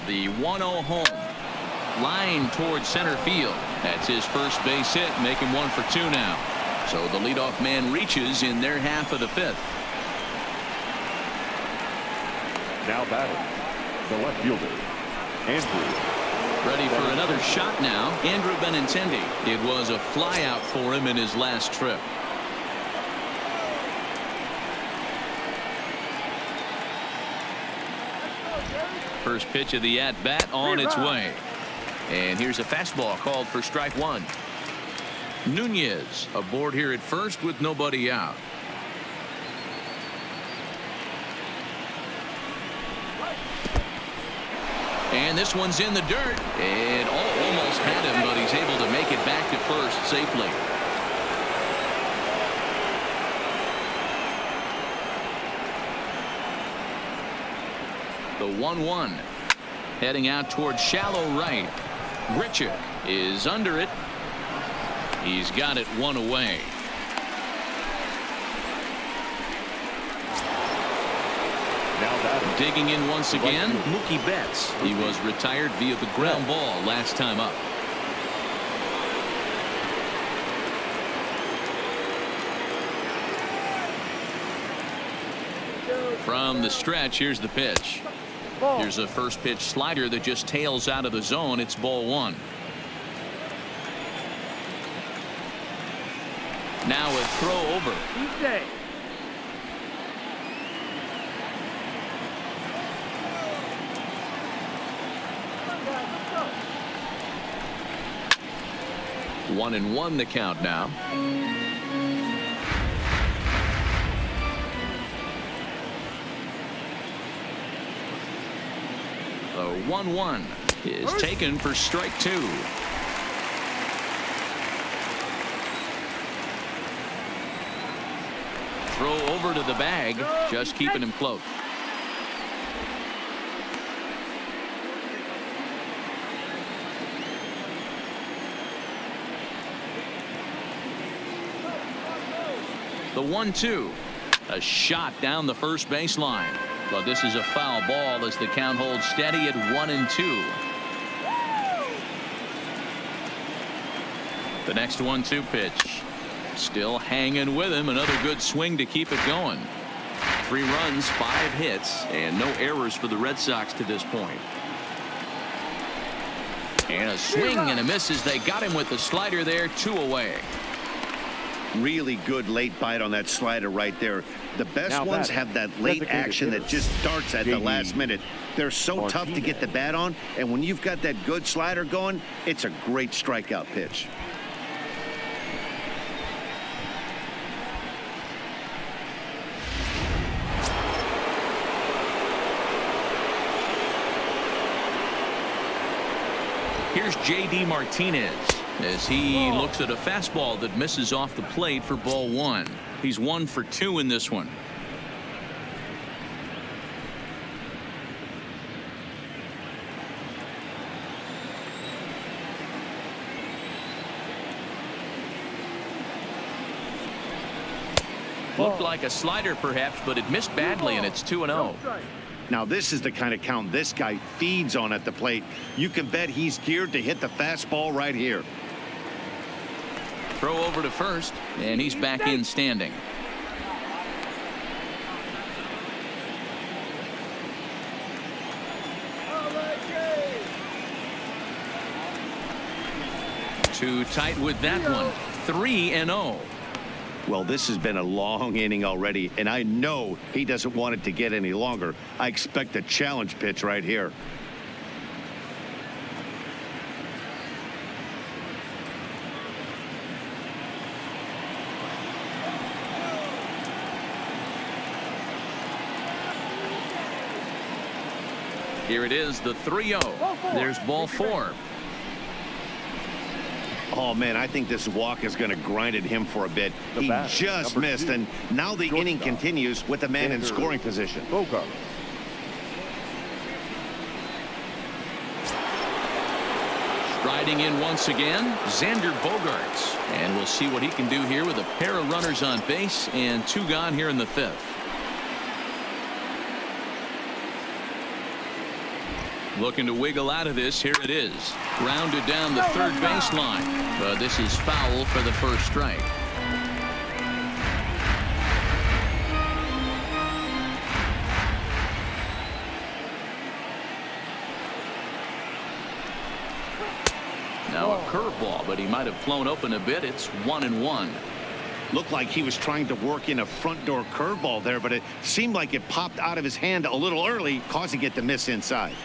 The 1-0 home. Line towards center field. That's his first base hit, making 1 for 2 now. So the leadoff man reaches in their half of the 5th. Now batting, the left fielder, Andrew. Ready for another shot now. Andrew Benintendi. It was a fly out for him in his last trip. First pitch of the at-bat on its way. And here's a fastball called for strike 1. Nunez aboard here at first with nobody out. And this one's in the dirt. It almost had him, but he's able to make it back to first safely. The 1-1. Heading out towards shallow right. Grichuk is under it. He's got it 1 away. Digging in once again, Mookie Betts. He was retired via the ground ball last time up. From the stretch, here's the pitch. Here's a first pitch slider that just tails out of the zone. It's ball one. Now a throw over. Easy. One and one the count now. The 1-1 is taken for strike two. Throw over to the bag, just keeping him close. The 1-2, a shot down the first baseline, but this is a foul ball as the count holds steady at 1-2. The next 1-2 pitch, still hanging with him. Another good swing to keep it going. 3 runs, 5 hits, and no errors for the Red Sox to this point. And a swing and a miss as they got him with the slider there. 2 away. Really good late bite on that slider right there. The best ones have that late action that just starts at the last minute. They're so tough to get the bat on, and when you've got that good slider going, it's a great strikeout pitch. Here's J.D. Martinez as he looks at a fastball that misses off the plate for ball one. He's 1 for 2 in this one. Looked like a slider perhaps, but it missed badly, and it's 2-0. Now this is the kind of count this guy feeds on at the plate. You can bet he's geared to hit the fastball right here. Throw over to first, and he's back in standing. Too tight with that one. 3-0. Well, this has been a long inning already, and I know he doesn't want it to get any longer. I expect a challenge pitch right here. Here it is, the 3-0. There's ball 4. Oh, man, I think this walk is going to grind at him for a bit. He just missed, and now the inning continues with the man in scoring position. Striding in once again, Xander Bogaerts. And we'll see what he can do here with a pair of runners on base and 2 gone here in the 5th. Looking to wiggle out of this. Here it is. Grounded down the third baseline. But this is foul for the first strike. Now a curveball, but he might have flown open a bit. It's 1-1. Looked like he was trying to work in a front door curveball there, but it seemed like it popped out of his hand a little early, causing it to miss inside.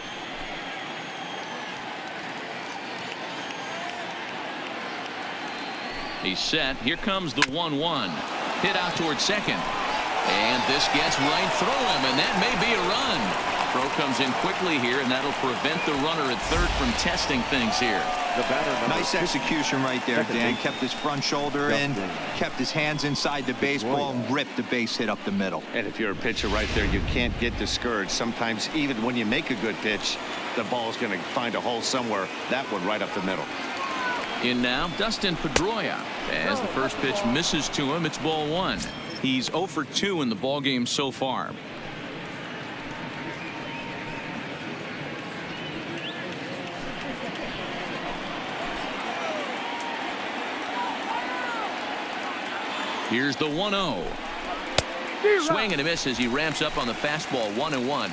He's set. Here comes the 1-1. Hit out towards second. And this gets right through him, and that may be a run. Throw comes in quickly here, and that'll prevent the runner at third from testing things here. Nice execution right there, Dan. Kept his front shoulder in, kept his hands inside the baseball, and ripped the base hit up the middle. And if you're a pitcher right there, you can't get discouraged. Sometimes even when you make a good pitch, the ball's going to find a hole somewhere. That one right up the middle. In now, Dustin Pedroia. As the first pitch misses to him, it's ball 1. He's 0 for 2 in the ballgame so far. Here's the 1-0. Swing and a miss as he ramps up on the fastball. 1-1.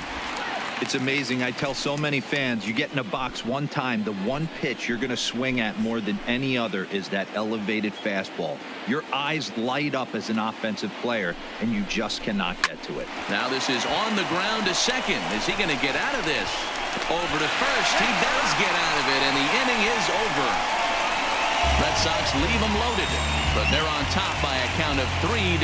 It's amazing. I tell so many fans, you get in a box one time, the one pitch you're going to swing at more than any other is that elevated fastball. Your eyes light up as an offensive player, and you just cannot get to it. Now this is on the ground to second. Is he going to get out of this? Over to first. He does get out of it, and the inning is over. Red Sox leave them loaded, but they're on top by a count of 3-0.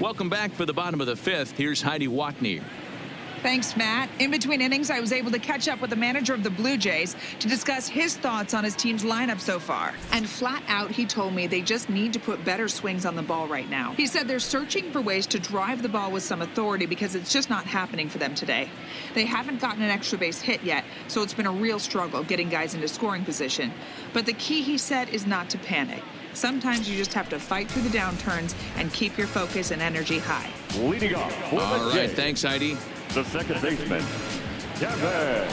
Welcome back for the bottom of the fifth. Here's Heidi Watney. Thanks, Matt. In between innings, I was able to catch up with the manager of the Blue Jays to discuss his thoughts on his team's lineup so far. And flat out, he told me they just need to put better swings on the ball right now. He said they're searching for ways to drive the ball with some authority because it's just not happening for them today. They haven't gotten an extra base hit yet, so it's been a real struggle getting guys into scoring position. But the key, he said, is not to panic. Sometimes you just have to fight through the downturns and keep your focus and energy high. Leading off. All right, thanks, Heidi. The second baseman, GALVIS.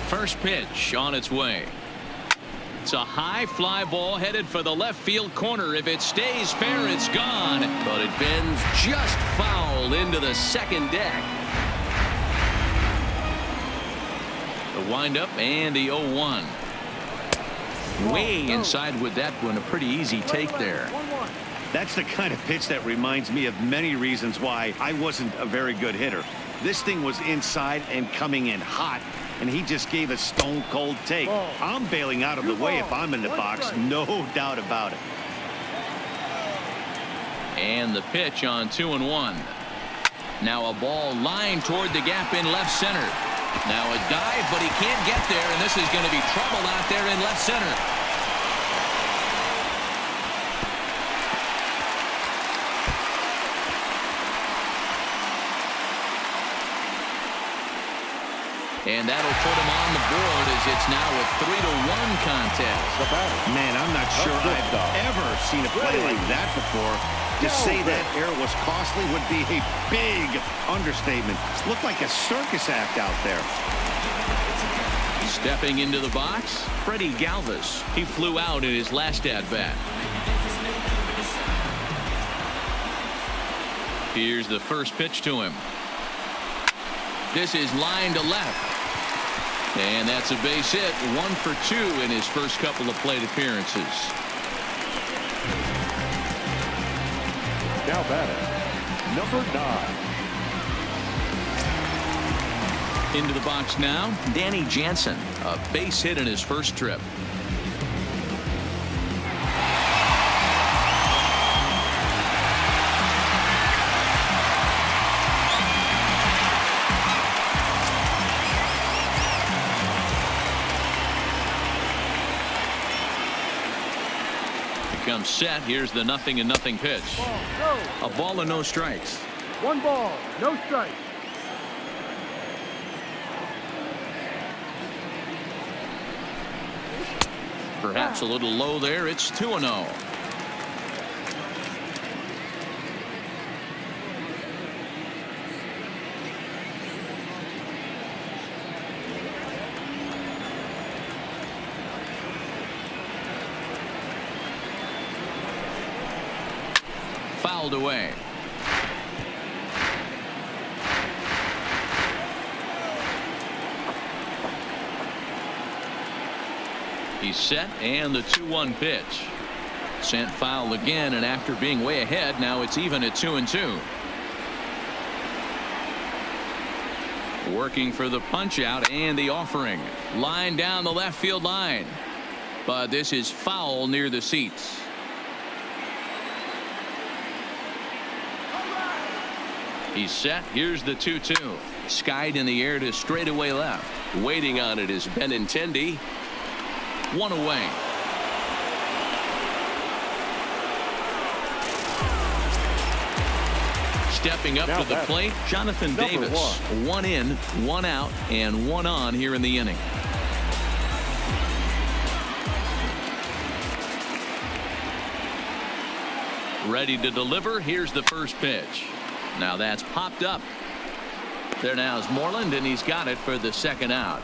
First pitch on its way. It's a high fly ball headed for the left field corner. If it stays fair, it's gone. But it bends just foul into the second deck. The windup and the 0-1. Way inside with that one. A pretty easy take there. That's the kind of pitch that reminds me of many reasons why I wasn't a very good hitter. This thing was inside and coming in hot, and he just gave a stone cold take. I'm bailing out of the way if I'm in the box, no doubt about it. And the pitch on 2-1. Now a ball lined toward the gap in left center. Now a dive, but he can't get there, and this is going to be trouble out there in left center. And that'll put him on the board as it's now a 3-1 contest. Man, I'm not sure I've ever seen a play like that before. To say that error was costly would be a big understatement. Looked like a circus act out there. Stepping into the box, Freddie Galvis. He flew out in his last at-bat. Here's the first pitch to him. This is line to left. And that's a base hit. 1 for 2 in his first couple of plate appearances. Now batting, number 9. Into the box now, Danny Jansen. A base hit in his first trip. Comes set. Here's the 0-0 pitch. A ball and no strikes. 1 ball, no strikes. Perhaps a little low there. It's 2-0. Fouled away. He's set, and the 2-1 pitch. Sent foul again, and after being way ahead, now it's even at 2-2. Working for the punch out and the offering. Line down the left field line. But this is foul near the seats. He's set. Here's the 2-2. Skied in the air to straightaway left. Waiting on it is Benintendi. 1 away. Stepping up to the plate, Jonathan Davis. 1 in, 1 out, and 1 on here in the inning. Ready to deliver. Here's the first pitch. Now that's popped up. There now is Moreland, and he's got it for the second out.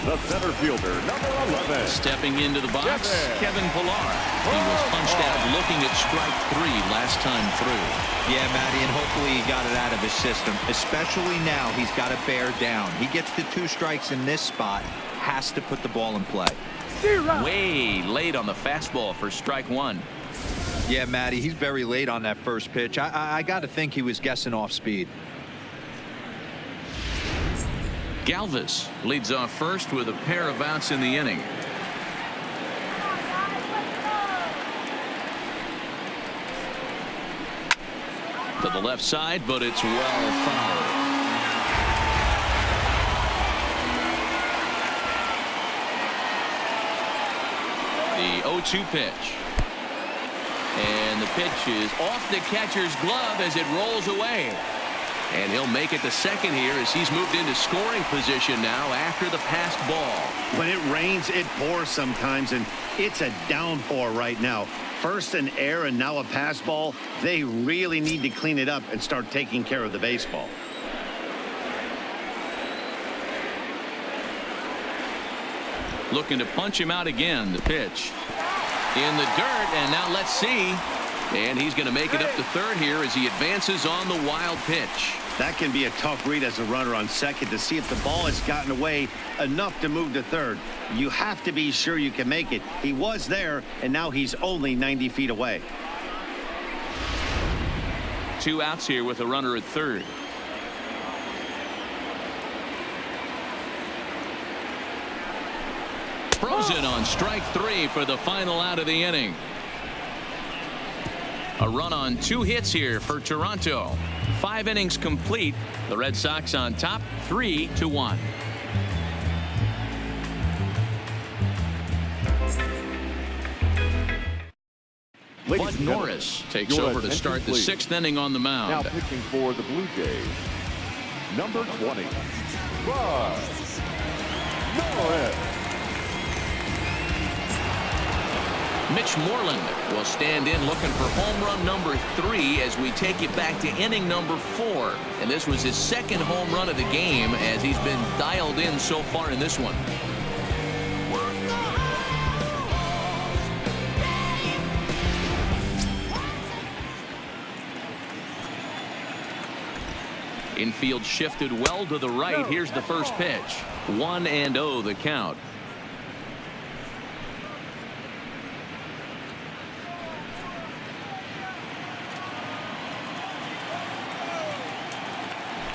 The center fielder, number 11. Stepping into the box, Kevin Pillar. He was punched out looking at strike 3 last time through. Yeah, Matty, and hopefully he got it out of his system, especially now he's got to bear down. He gets the 2 strikes in this spot, has to put the ball in play. Way late on the fastball for strike 1. Yeah, Matty, he's very late on that first pitch. I got to think he was guessing off speed. Galvis leads off first with a pair of outs in the inning. To the left side, but it's well fouled. The 0-2 pitch. And the pitch is off the catcher's glove as it rolls away. And he'll make it to second here as he's moved into scoring position now after the passed ball. When it rains, it pours sometimes, and it's a downpour right now. First an error and now a pass ball. They really need to clean it up and start taking care of the baseball. Looking to punch him out again. The pitch in the dirt, and now let's see. And he's going to make it up to third here as he advances on the wild pitch. That can be a tough read as a runner on second to see if the ball has gotten away enough to move to third. You have to be sure you can make it. He was there, and now he's only 90 feet away. 2 outs here with a runner at third. Frozen on strike 3 for the final out of the inning. A run on 2 hits here for Toronto. 5 innings complete. The Red Sox on top 3-1. Bud Norris takes over to start the 6th inning on the mound. Now pitching for the Blue Jays, number 20, Bud Norris. Mitch Moreland will stand in looking for home run number 3 as we take it back to inning number 4. And this was his 2nd home run of the game as he's been dialed in so far in this one. Infield shifted well to the right. Here's the first pitch. 1-0 the count.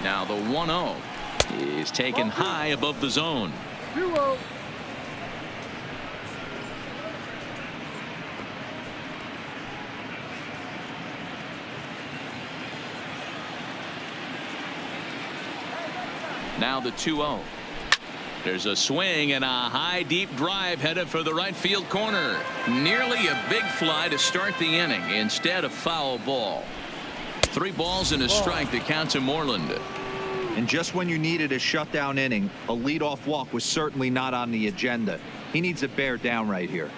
Now the 1-0 is taken high above the zone. 2-0. Now the 2-0. There's a swing and a high deep drive headed for the right field corner. Nearly a big fly to start the inning instead of foul ball. 3 balls and a strike to count to Moreland. And just when you needed a shutdown inning, a leadoff walk was certainly not on the agenda. He needs to bear down right here.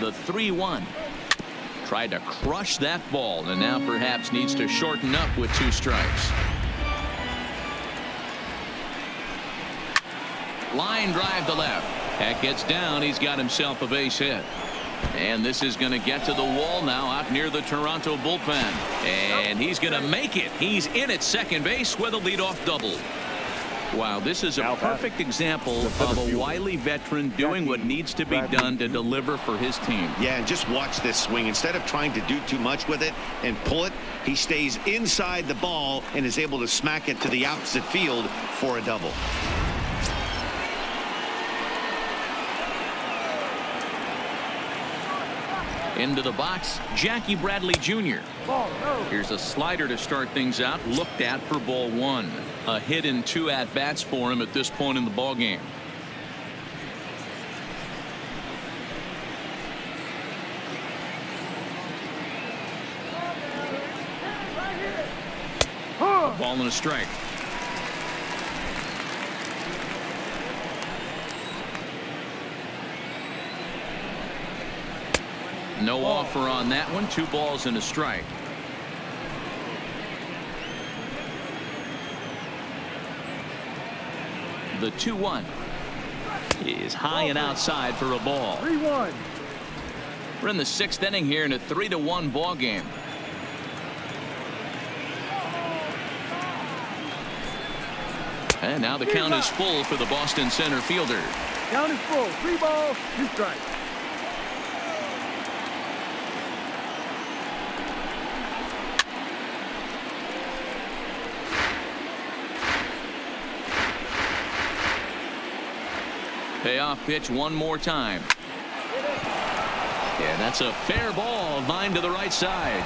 The 3-1. Tried to crush that ball and now perhaps needs to shorten up with 2 strikes. Line drive to left. That gets down. He's got himself a base hit. And this is going to get to the wall now out near the Toronto bullpen. And he's going to make it. He's in at second base with a leadoff double. Wow, this is a perfect example of a wily veteran doing what needs to be done to deliver for his team. Yeah, and just watch this swing. Instead of trying to do too much with it and pull it, he stays inside the ball and is able to smack it to the opposite field for a double. Into the box, Jackie Bradley Jr. Here's a slider to start things out, looked at for ball 1. A hit in 2 at-bats for him at this point in the ball game. A ball and a strike. No offer on that one. 2 balls and a strike. The 2-1 is high and outside for a ball. 3-1. We're in the 6th inning here in a 3-1 ball game. And now the count is full for the Boston center fielder. Count is full. 3 balls, 2 strikes. Payoff pitch one more time. Yeah, that's a fair ball. Line to the right side.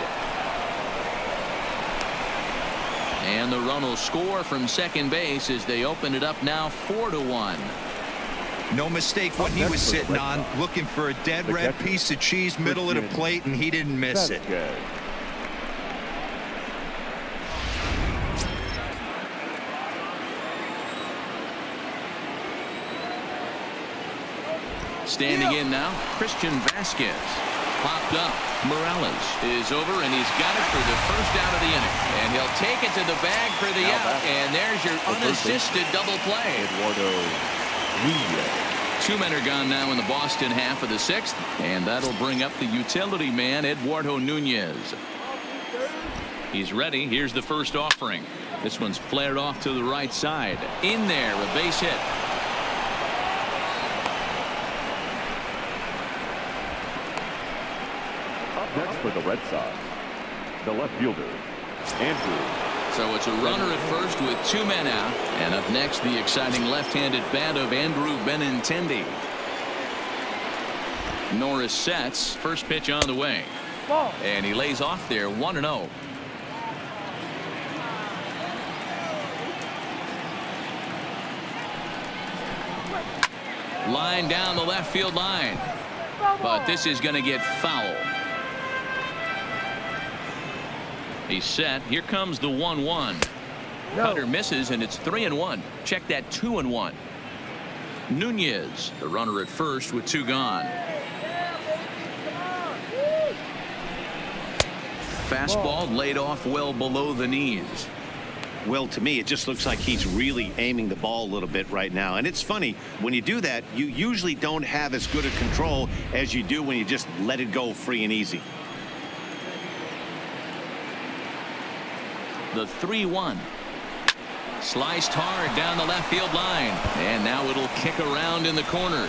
And the run will score from second base as they open it up now 4-1. No mistake what he was sitting on, looking for a dead red piece of cheese middle of the plate, and he didn't miss it. Standing in now, Christian Vasquez. Popped up. Morales is over, and he's got it for the first out of the inning. And he'll take it to the bag for the out. And there's your unassisted double play. 2 men are gone now in the Boston half of the 6th. And that'll bring up the utility man, Eduardo Nunez. He's ready. Here's the first offering. This one's flared off to the right side. In there, a base hit. Next for the Red Sox, the left fielder, Andrew. So it's a runner at first with 2 men out. And up next, the exciting left-handed bat of Andrew Benintendi. Norris sets. First pitch on the way. Ball. And he lays off there 1-0. Line down the left field line. But this is going to get foul. He's set. Here comes the 1-1. Cutter misses, and it's 3-1. Check that 2-1. Nunez, the runner at first with 2 gone. Fastball laid off well below the knees. Well, to me, it just looks like he's really aiming the ball a little bit right now. And it's funny, when you do that, you usually don't have as good a control as you do when you just let it go free and easy. The 3-1. Sliced hard down the left field line. And now it'll kick around in the corner.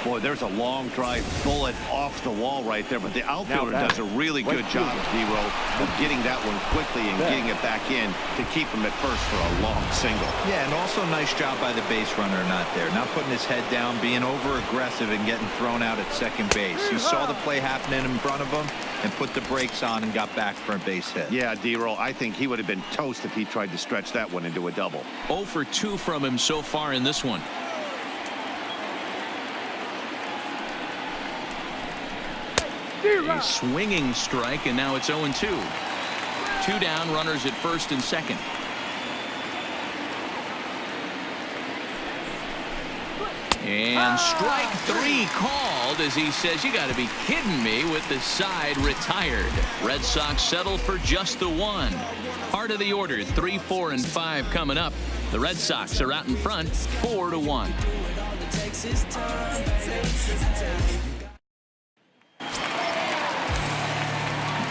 Boy, there's a long drive bullet off the wall right there, but the outfielder does a really good job, D-Row, of getting that one quickly and getting it back in to keep him at first for a long single. Yeah, and also nice job by the base runner not there. Not putting his head down, being over-aggressive and getting thrown out at second base. He saw the play happening in front of him and put the brakes on and got back for a base hit. Yeah, D-Row, I think he would have been toast if he tried to stretch that one into a double. 0 for 2 from him so far in this one. A swinging strike, and now it's 0-2. 2 down, runners at first and second. And strike 3 called as he says, you got to be kidding me, with the side retired. Red Sox settle for just the 1. Part of the order, 3, 4, and 5 coming up. The Red Sox are out in front 4-1.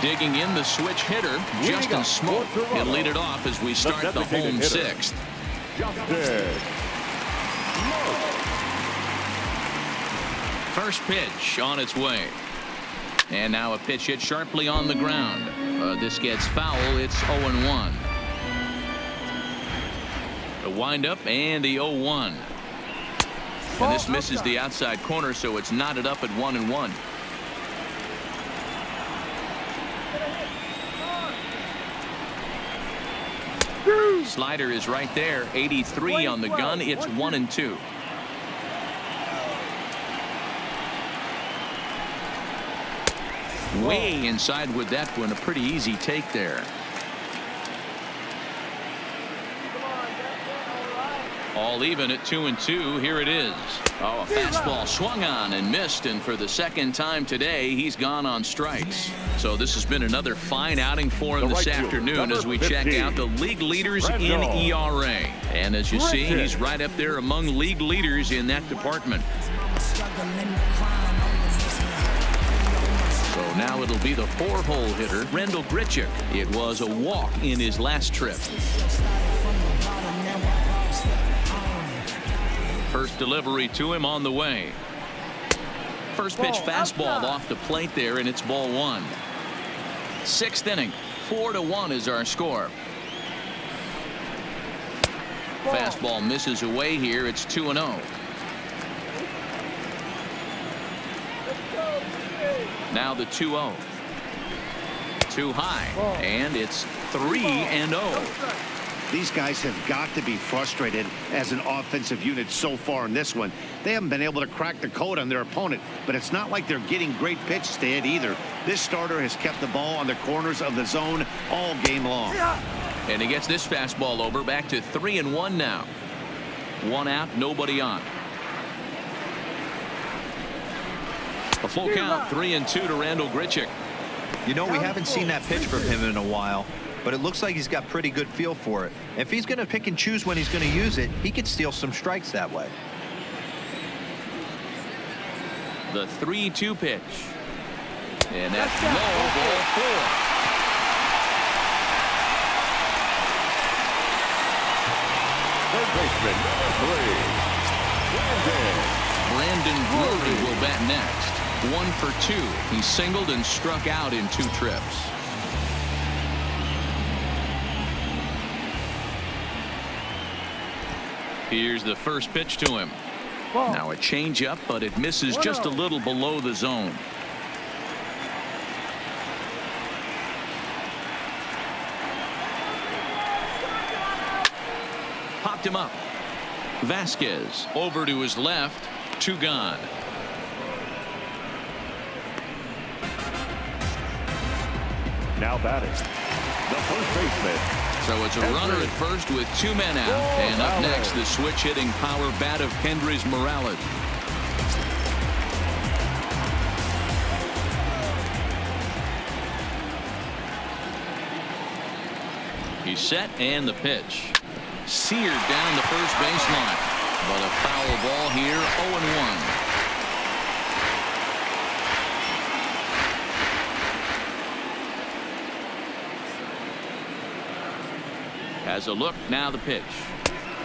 Digging in the switch hitter, Justin Smoak. He'll lead it off as we start the home 6th. First pitch on its way. And now a pitch hit sharply on the ground. This gets foul. It's 0-1. The windup and the 0-1. And this misses the outside corner, so it's knotted up at 1-1. Slider is right there. 83 on the gun. It's 1-2. Way inside with that one. A pretty easy take there. All even at 2-2. Here it is. Oh, a fastball swung on and missed, and for the second time today he's gone on strikes. So this has been another fine outing for him this afternoon as we check out the league leaders in ERA. And as you see, he's right up there among league leaders in that department. So now it'll be the 4-hole hitter, Rendell Grichuk. It was a walk in his last trip. First delivery to him on the way. First pitch fastball off the plate there, and it's ball 1. 6th inning, 4-1 is our score. Fastball misses away here. It's 2-0. Now the 2-0. Too high, and it's 3-0. These guys have got to be frustrated as an offensive unit so far in this one. They haven't been able to crack the code on their opponent, but it's not like they're getting great pitches to hit either. This starter has kept the ball on the corners of the zone all game long. And he gets this fastball over, back to 3-1 now. 1 out, nobody on. A full count, 3-2 to Rendell Grichuk. You know, we haven't seen that pitch from him in a while, but it looks like he's got pretty good feel for it. If he's going to pick and choose when he's going to use it, he could steal some strikes that way. The 3-2 pitch. And that's low, ball 4. Third baseman, number 3, Brandon Drury will bat next. 1 for 2. He singled and struck out in 2 trips. Here's the first pitch to him. Now a changeup, but it misses just a little below the zone. Popped him up. VAZQUEZ over to his left. 2 gone. now batting, the first baseman. So it's a runner at first with 2 men out. And up next, the switch-hitting power bat of KENDRYS Morales. He's set, and the pitch. Seared down the first baseline. But a foul ball here, 0-1. Has a look, now the pitch.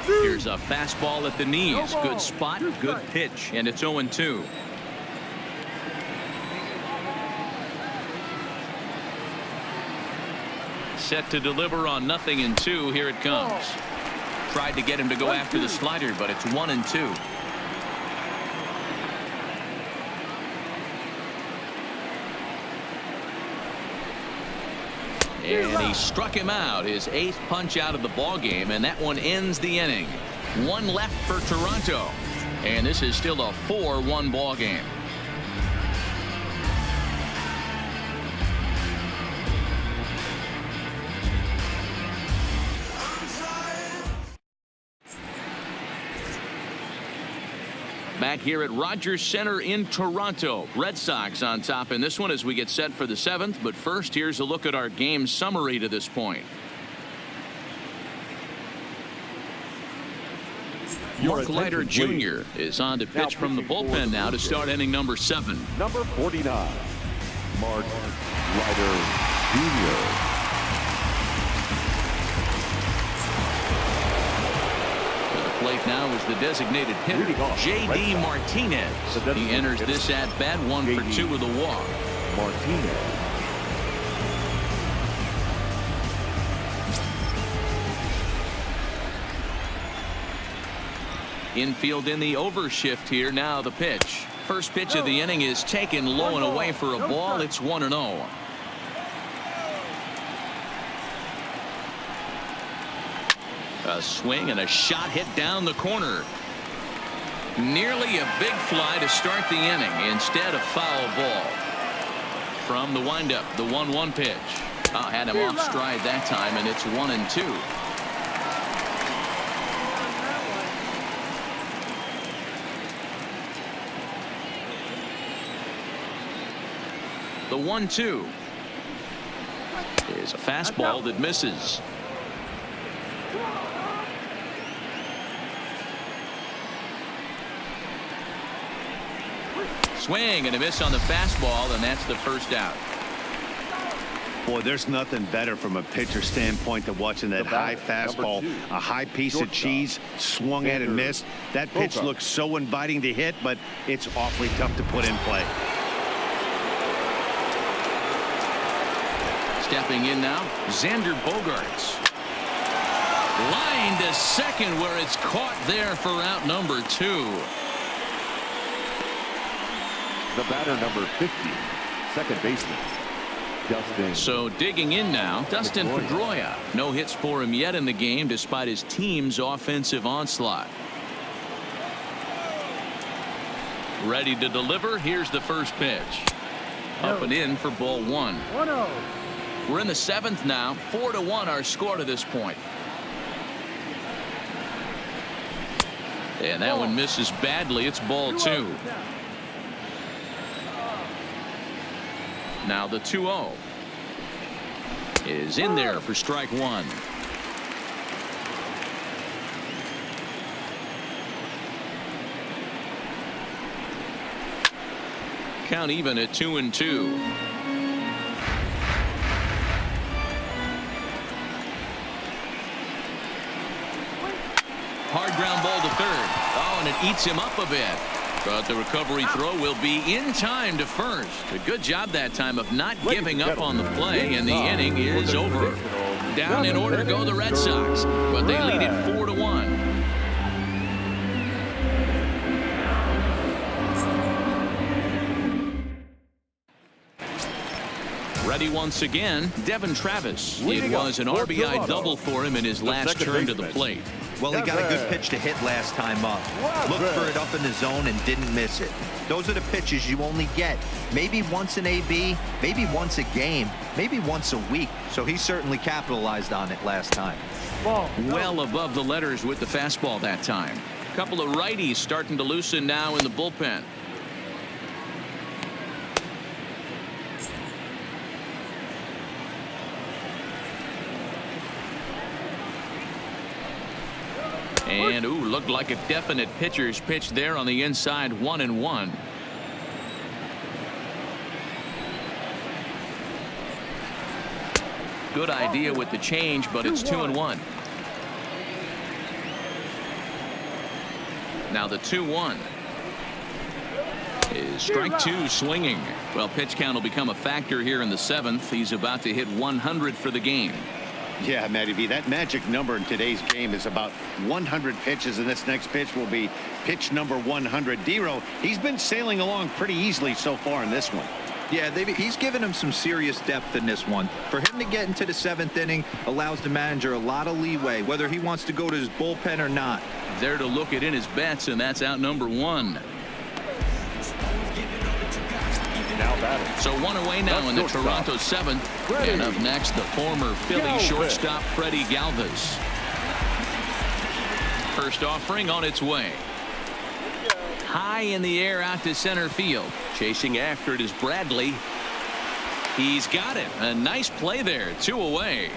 Here's a fastball at the knees. Good spot, good pitch, and it's 0-2. Set to deliver on 0-2. Here it comes. Tried to get him to go after the slider, but it's 1-2. And he struck him out, his 8th punch out of the ball game, and that one ends the inning. 1 left for Toronto, and this is still a 4-1 ball game. Back here at Rogers Center in Toronto. Red Sox on top in this one as we get set for the 7th. But first, here's a look at our game summary to this point. Mark Leiter Jr. is on to pitch from the bullpen now to start inning number 7. Number 49, Mark Leiter Jr. Plate now is the designated hitter, J.D. Martinez. He enters this at bat, 1 for 2 with a walk. Martinez. Infield in the overshift here. Now the pitch. First pitch of the inning is taken low and away for a ball. It's 1-0. A swing and a shot hit down the corner. Nearly a big fly to start the inning. Instead, a foul ball. From the windup, the 1-1 pitch. Had him off stride that time, and it's 1-2. The 1-2 is a fastball that misses. Swing and a miss on the fastball, and that's the first out. Boy, there's nothing better from a pitcher standpoint than watching that high fastball, a high piece of cheese, swung at and missed. That pitch looks so inviting to hit, but it's awfully tough to put in play. Stepping in now, Xander Bogaerts. Line to second, where it's caught there for out number 2. The batter, number 50, second baseman, Dustin. So digging in now, Dustin Pedroia. No hits for him yet in the game despite his team's offensive onslaught. Ready to deliver. Here's the first pitch. Up and in for ball 1. 1-0. We're in the 7th now. 4-1 our score to this point. And that one misses badly. It's ball 2. Now the 2-0 is in there for strike 1. Count even at 2-2. Hard ground ball to third. Oh, and it eats him up a bit. But the recovery throw will be in time to first. A good job that time of not giving up on the play, and the inning is over. Down in order go the Red Sox, but they lead it 4-1. Ready once again, Devin Travis. It was an RBI double for him in his last turn to the plate. Well, he got a good pitch to hit last time up. Looked for it up in the zone and didn't miss it. Those are the pitches you only get maybe once in AB, maybe once a game, maybe once a week. So he certainly capitalized on it last time. Well above the letters with the fastball that time. A couple of righties starting to loosen now in the bullpen. And ooh, looked like a definite pitcher's pitch there on the inside. 1-1. Good idea with the change, but it's 2-1. Now the 2-1 is strike 2 swinging. Well, pitch count will become a factor here in the 7th. He's about to hit 100 for the game. Yeah, Matty V, that magic number in today's game is about 100 pitches, and this next pitch will be pitch number 100. Dero, he's been sailing along pretty easily so far in this one. Yeah, he's given him some serious depth in this one. For him to get into the 7th inning allows the manager a lot of leeway, whether he wants to go to his bullpen or not. There to look at in his bets, and that's out number 1. So 1 away now in the Toronto 7th. And up next, the former Philly shortstop Freddie Galvis. First offering on its way. High in the air out to center field. Chasing after it is Bradley. He's got it. A nice play there. 2 away.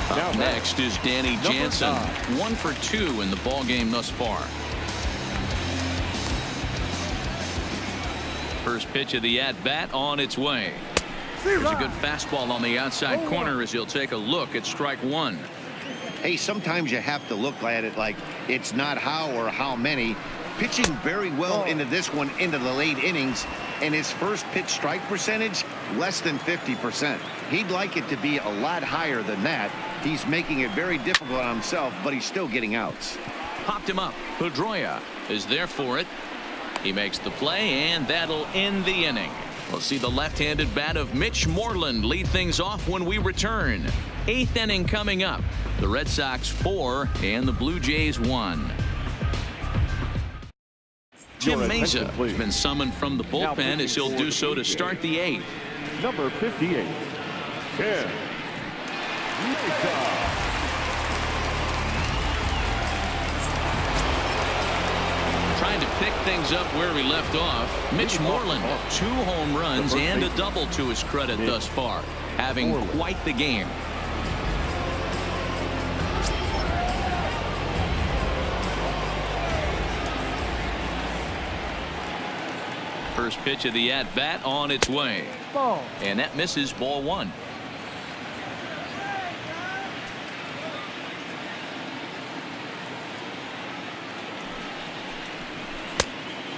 Up next is Danny Jansen. 1 for 2 in the ball game thus far. First pitch of the at-bat on its way. There's a good fastball on the outside corner as he'll take a look at strike 1. Hey, sometimes you have to look at it like it's not how or how many. Pitching very well into this one, into the late innings, and his first pitch strike percentage less than 50%. He'd like it to be a lot higher than that. He's making it very difficult on himself, but he's still getting outs. Popped him up. Pedroia is there for it. He makes the play, and that'll end the inning. We'll see the left-handed bat of Mitch Moreland lead things off when we return. 8th inning coming up. The Red Sox 4 and the Blue Jays 1. Jim Mesa has been summoned from the bullpen as he'll do so to start the 8th. Number 58, Ken Mesa. Trying to pick things up where we left off. Mitch Moreland, 2 home runs and a double to his credit thus far. Having quite the game. First pitch of the at-bat on its way. Ball. And that misses, ball 1.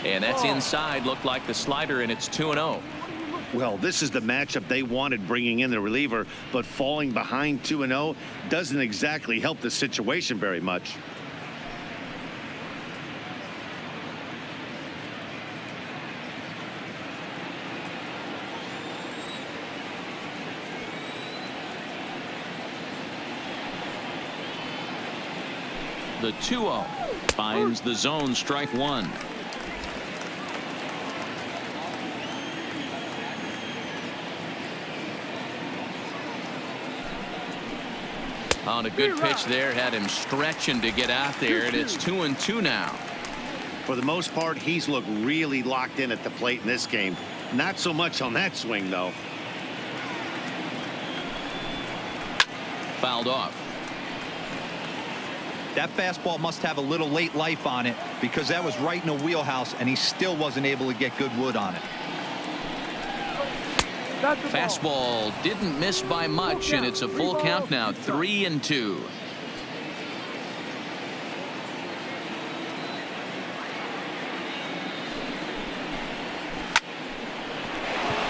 And that's inside. Looked like the slider, and it's 2-0. Well, this is the matchup they wanted, bringing in the reliever, but falling behind 2-0 doesn't exactly help the situation very much. The 2-0 finds the zone, strike 1. On a good pitch there, had him stretching to get out there, and it's 2-2 now. For the most part, he's looked really locked in at the plate in this game. Not so much on that swing, though. Fouled off. That fastball must have a little late life on it, because that was right in the wheelhouse, and he still wasn't able to get good wood on it. Fastball didn't miss by much, and it's a full count now, 3-2.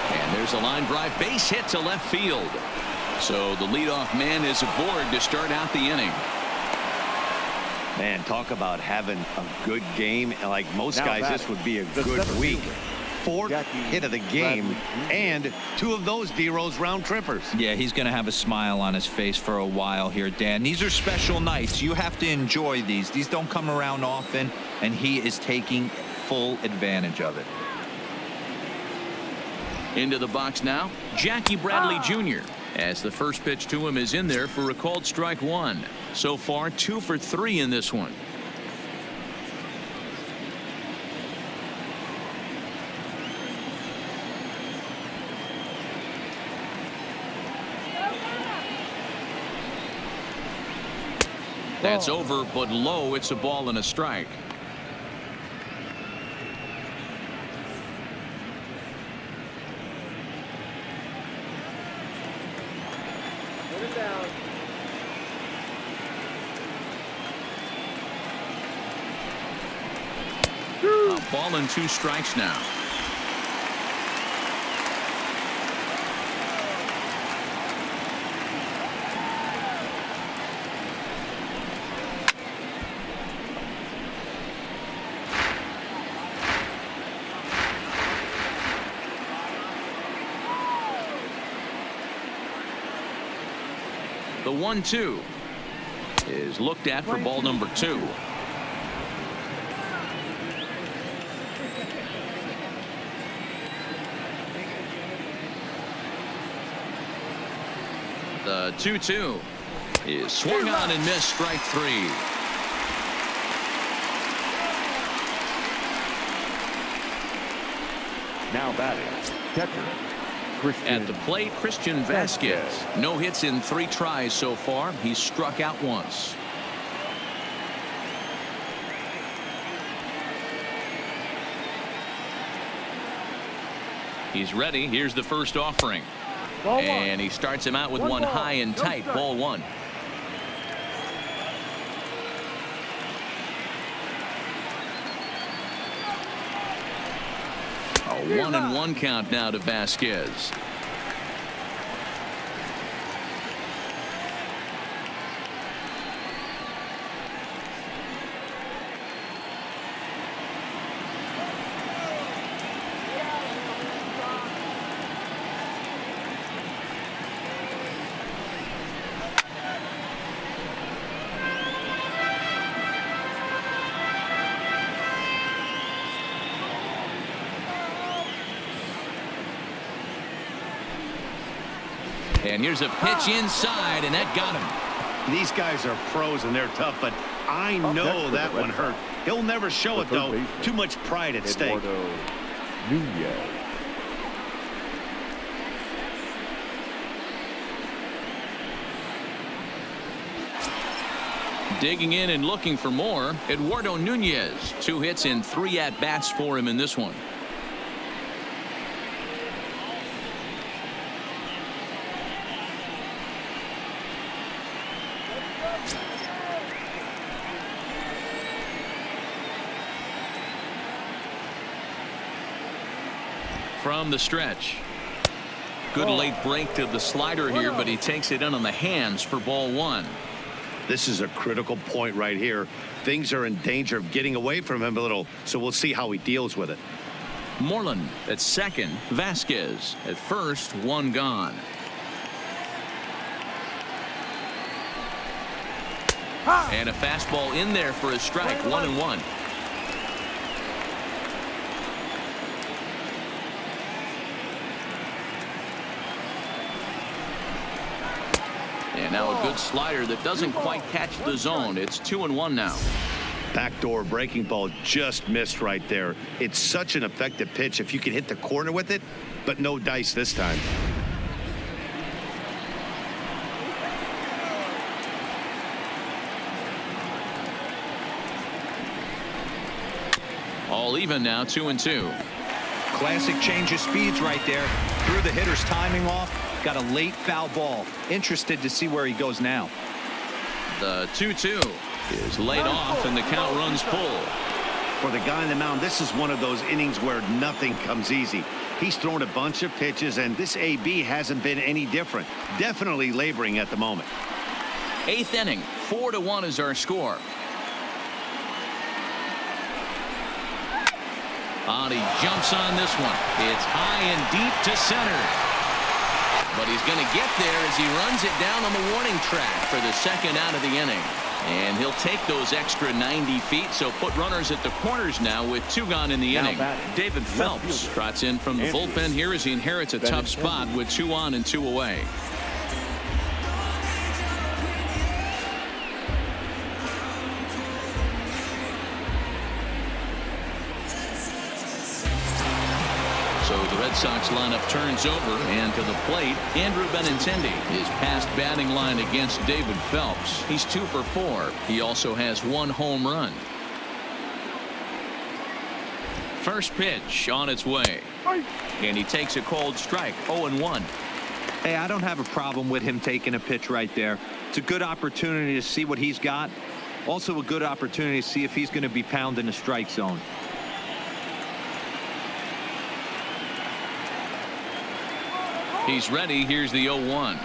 And there's a line drive, base hit to left field. So the leadoff man is aboard to start out the inning. Man, talk about having a good game. Like most guys, this would be a good week. 4th hit of the game, and 2 of those D-Rose round trippers. Yeah, he's going to have a smile on his face for a while here, Dan. These are special nights. You have to enjoy these. These don't come around often, and he is taking full advantage of it. Into the box now, Jackie Bradley Jr. as the first pitch to him is in there for a called strike 1. So far, 2 for 3 in this one. That's over, but low. It's a ball and a strike. Put it down. A ball and 2 strikes now. The 1-2 is looked at for ball number 2. The 2-2 is swung on and missed, strike 3. Now batting, catcher. At the plate, Christian VAZQUEZ. No hits in 3 tries so far. He's struck out once. He's ready. Here's the first offering. And he starts him out with one high and tight. Ball 1. A 1-1 count now to VAZQUEZ. And here's a pitch inside, and that got him. These guys are pros and they're tough, but I know that one hurt. He'll never show it, though. Too much pride at stake. Nunez. Digging in and looking for more, Eduardo Nunez. 2 hits and 3 at-bats for him in this one. From the stretch. Good late break to the slider here, but he takes it in on the hands for ball 1. This is a critical point right here. Things are in danger of getting away from him a little, so we'll see how he deals with it. Moreland at second. Vasquez at first. 1 gone. And a fastball in there for a strike. 1-1. And now a good slider that doesn't quite catch the zone. It's 2-1 now. Backdoor breaking ball just missed right there. It's such an effective pitch if you can hit the corner with it, but no dice this time. All even now, 2-2. Classic change of speeds right there. Threw the hitter's timing off. Got a late foul ball. Interested to see where he goes now. The 2-2 is laid off, and the count runs full. For the guy on the mound, this is one of those innings where nothing comes easy. He's thrown a bunch of pitches, and this AB hasn't been any different. Definitely laboring at the moment. 8th inning, 4-1 is our score. He jumps on this one. It's high and deep to center. But he's going to get there as he runs it down on the warning track for the 2nd out of the inning. And he'll take those extra 90 feet, so put runners at the corners now with 2 gone in the inning. David Phelps trots in from the bullpen here as he inherits a tough spot with 2 on and 2 away. So the Red Sox lineup turns over, and to the plate, Andrew Benintendi. His past batting line against David Phelps. He's 2 for 4. He also has 1 home run. First pitch on its way. And he takes a cold strike. 0-1. Hey, I don't have a problem with him taking a pitch right there. It's a good opportunity to see what he's got. Also a good opportunity to see if he's going to be pounding the strike zone. He's ready. Here's the 0-1.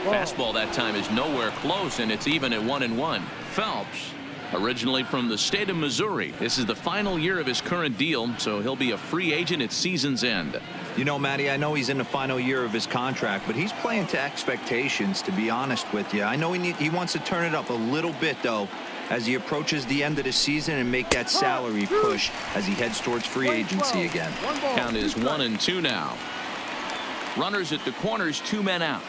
Fastball that time is nowhere close, and it's even at 1-1. Phelps, originally from the state of Missouri. This is the final year of his current deal, so he'll be a free agent at season's end. You know, Matty, I know he's in the final year of his contract, but he's playing to expectations, to be honest with you. I know he wants to turn it up a little bit, though, as he approaches the end of the season and make that salary push as he heads towards free agency again. Count is 1-2 now. Runners at the corners, 2 men out.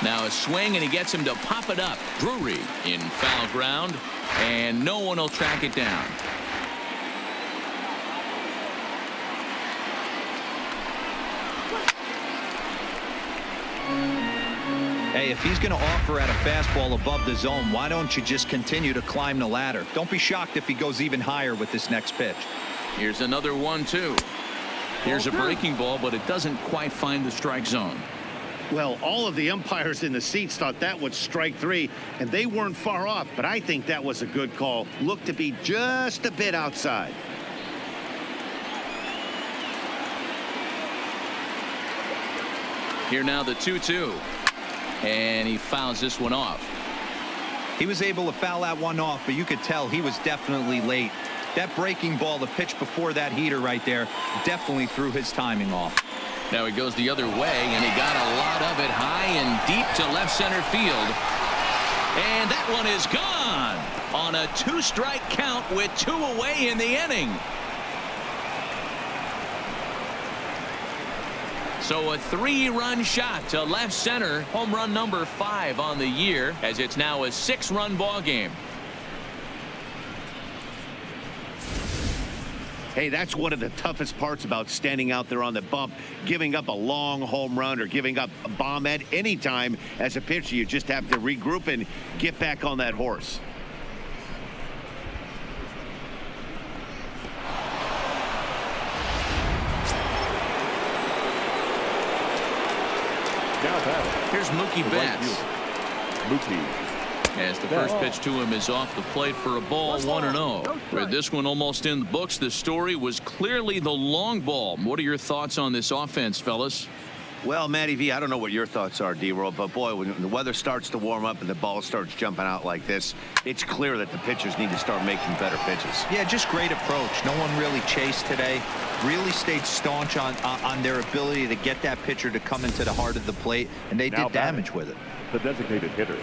Now a swing, and he gets him to pop it up. Drury in foul ground, and no one will track it down. Hey, if he's going to offer at a fastball above the zone, why don't you just continue to climb the ladder? Don't be shocked if he goes even higher with this next pitch. Here's another 1-2. Here's a breaking ball, but it doesn't quite find the strike zone. Well, all of the umpires in the seats thought that was strike 3, and they weren't far off, but I think that was a good call. Looked to be just a bit outside. Here now the 2-2. And he fouls this one off. He was able to foul that one off, but you could tell he was definitely late. That breaking ball, the pitch before that heater right there, definitely threw his timing off. Now he goes the other way, and he got a lot of it high and deep to left center field. And that one is gone on a 2-strike count with 2 away in the inning. So a 3-run shot to left center. Home run number 5 on the year, as it's now a 6-run ball game. Hey, that's one of the toughest parts about standing out there on the bump. Giving up a long home run or giving up a bomb at any time as a pitcher. You just have to regroup and get back on that horse. Here's Mookie Betts. Mookie. As the first pitch to him is off the plate for a ball, 1-0. With this one almost in the books, the story was clearly the long ball. What are your thoughts on this offense, fellas? Well, Matty V, I don't know what your thoughts are, D-Roll, but boy, when the weather starts to warm up and the ball starts jumping out like this, it's clear that the pitchers need to start making better pitches. Yeah, just great approach. No one really chased today. Really stayed staunch on their ability to get that pitcher to come into the heart of the plate, and they did damage with it. The designated hitter,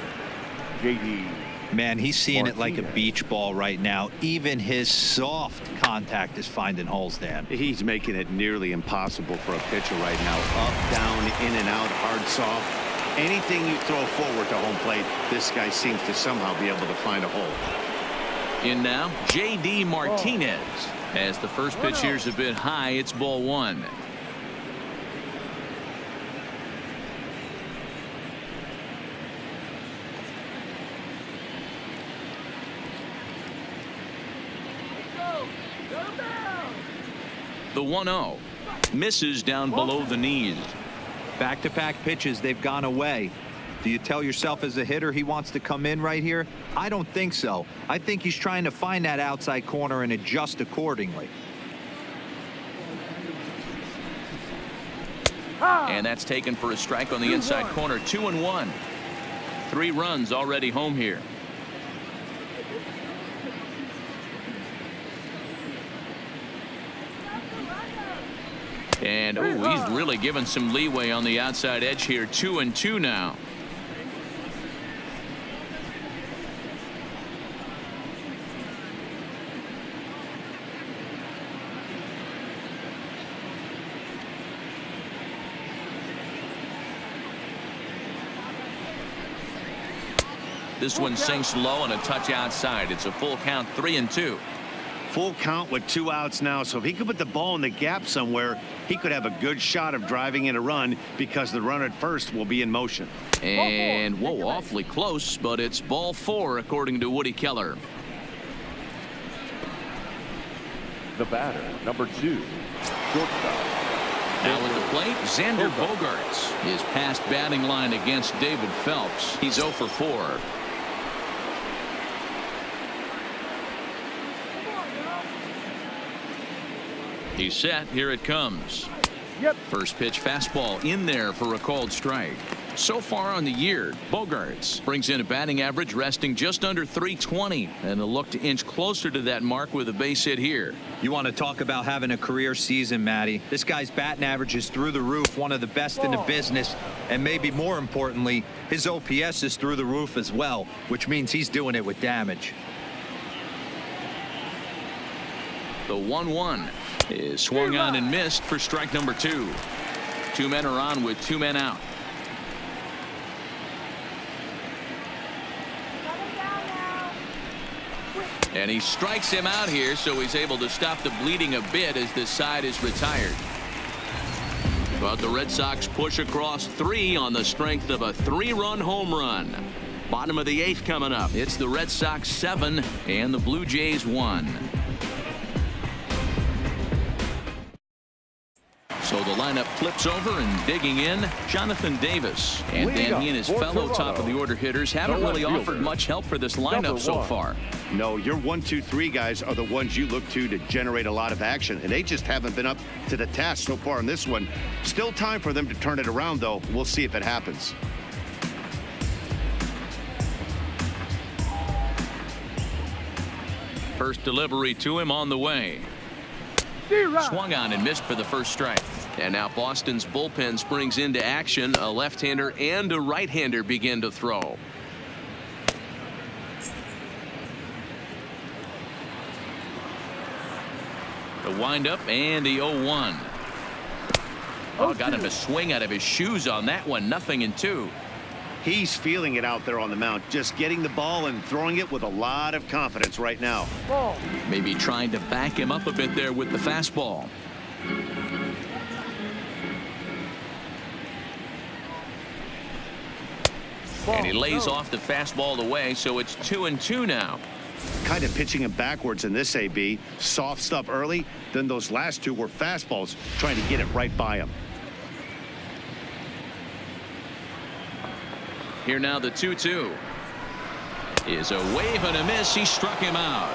J.D. Man, he's seeing it like a Martinez. beach ball right now. Even his soft contact is finding holes, Dan. He's making it nearly impossible for a pitcher right now. Up, down, in and out, hard, soft. Anything you throw forward to home plate, this guy seems to somehow be able to find a hole. In now, J.D. Martinez. As the first pitch here's a bit high, it's ball 1. The 1-0 misses down below the knees. Back-to-back pitches, they've gone away. Do you tell yourself as a hitter he wants to come in right here? I don't think so. I think he's trying to find that outside corner and adjust accordingly. And that's taken for a strike on the inside corner. 2-1. 3 runs already home here. And he's really given some leeway on the outside edge here. 2-2 now. This one sinks low and a touch outside. It's a full count, 3-2. Full count with 2 outs now, so if he could put the ball in the gap somewhere, he could have a good shot of driving in a run because the runner at first will be in motion. And whoa, awfully close, but it's ball 4 according to Woody Keller. The batter, number 2, shortstop. Now at the plate, Xander Bogaerts. His past batting line against David Phelps. He's 0 for 4. He's set. Here it comes. First pitch fastball in there for a called strike. So far on the year, Bogaerts brings in a batting average resting just under 320 and a look to inch closer to that mark with a base hit here. You want to talk about having a career season, Matty. This guy's batting average is through the roof, one of the best in the business, and maybe more importantly, his OPS is through the roof as well, which means he's doing it with damage. The 1-1 is swung on and missed for strike number 2. 2 men are on with 2 men out. And he strikes him out here, so he's able to stop the bleeding a bit as this side is retired. But the Red Sox push across 3 on the strength of a 3-run home run. Bottom of the 8th coming up. It's the Red Sox 7 and the Blue Jays 1. So the lineup flips over and digging in, Jonathan Davis. And then he and his fellow top of the order hitters haven't really offered much help for this lineup so far. No, your 1, 2, 3 guys are the ones you look to generate a lot of action, and they just haven't been up to the task so far in this one. Still time for them to turn it around, though. We'll see if it happens. First delivery to him on the way. Swung on and missed for the first strike. And now Boston's bullpen springs into action. A left-hander and a right-hander begin to throw. The windup and the 0-1. Oh, got him a swing out of his shoes on that one. 0-2. He's feeling it out there on the mound, just getting the ball and throwing it with a lot of confidence right now. Maybe trying to back him up a bit there with the fastball. And he lays off the fastball away, so it's 2-2 now. Kind of pitching him backwards in this AB. Soft stuff early, then those last two were fastballs, trying to get it right by him. Here now the 2-2 is a wave and a miss. He struck him out.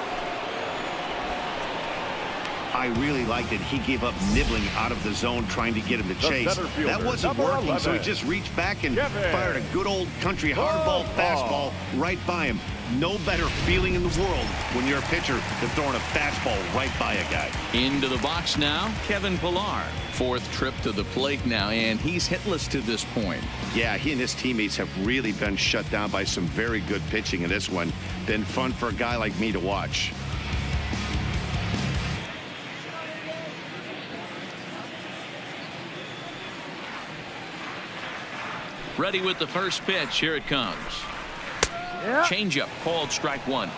I really liked it. He gave up nibbling out of the zone, trying to get him to chase. That wasn't working, 11. So he just reached back and fired a good old country hardball fastball right by him. No better feeling in the world when you're a pitcher than throwing a fastball right by a guy. Into the box now, Kevin Pillar. Fourth trip to the plate now, and he's hitless to this point. Yeah, he and his teammates have really been shut down by some very good pitching in this one. Been fun for a guy like me to watch. Ready with the first pitch. Here it comes. Changeup called strike one.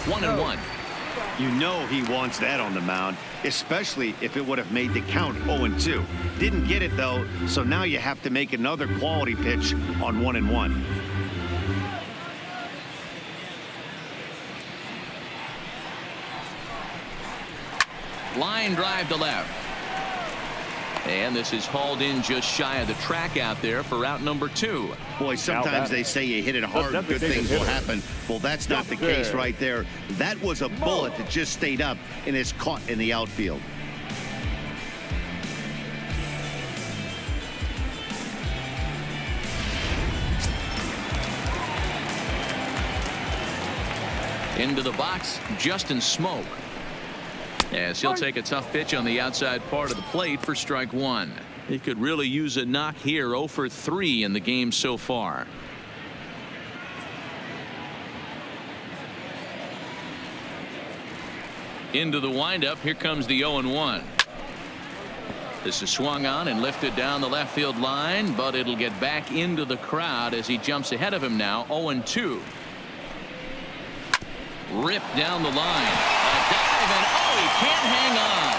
One and one. You know he wants that on the mound, especially if it would have made the count 0-2. Didn't get it though, so now you have to make another quality pitch on 1-1. Line drive to left. And this is hauled in just shy of the track out there for out number 2. Boy, sometimes they say you hit it hard, good things will happen. Well, that's not the case right there. That was a bullet that just stayed up and is caught in the outfield. Into the box, Justin SMOAK. As he'll take a tough pitch on the outside part of the plate for strike one. He could really use a knock here. 0 for 3 in the game so far. Into the windup. Here comes the 0-1. This is swung on and lifted down the left field line, but it'll get back into the crowd as he jumps ahead of him now. 0-2. Ripped down the line. A dive, and he can't hang on.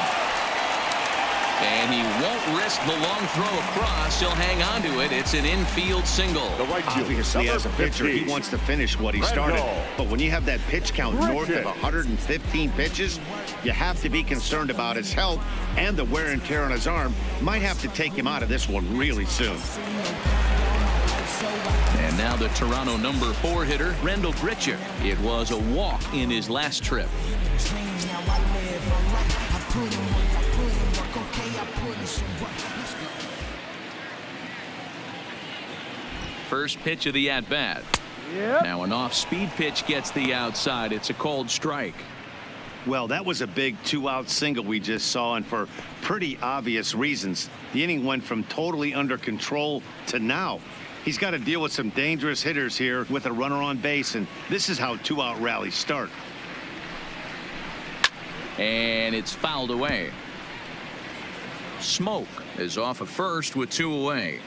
And he won't risk the long throw across. He'll hang on to it. It's an infield single. Obviously, as a pitcher, he wants to finish what he started. But when you have that pitch count north of 115 pitches, you have to be concerned about his health and the wear and tear on his arm. Might have to take him out of this one really soon. And now the Toronto number 4 hitter, Rendell Grichuk. It was a walk in his last trip. First pitch of the at-bat. Now an off-speed pitch gets the outside. It's a called strike. Well, that was a big 2-out single we just saw, and for pretty obvious reasons. The inning went from totally under control to now. He's got to deal with some dangerous hitters here with a runner on base, and this is how 2-out rallies start. And it's fouled away. SMOAK is off of first with 2 away.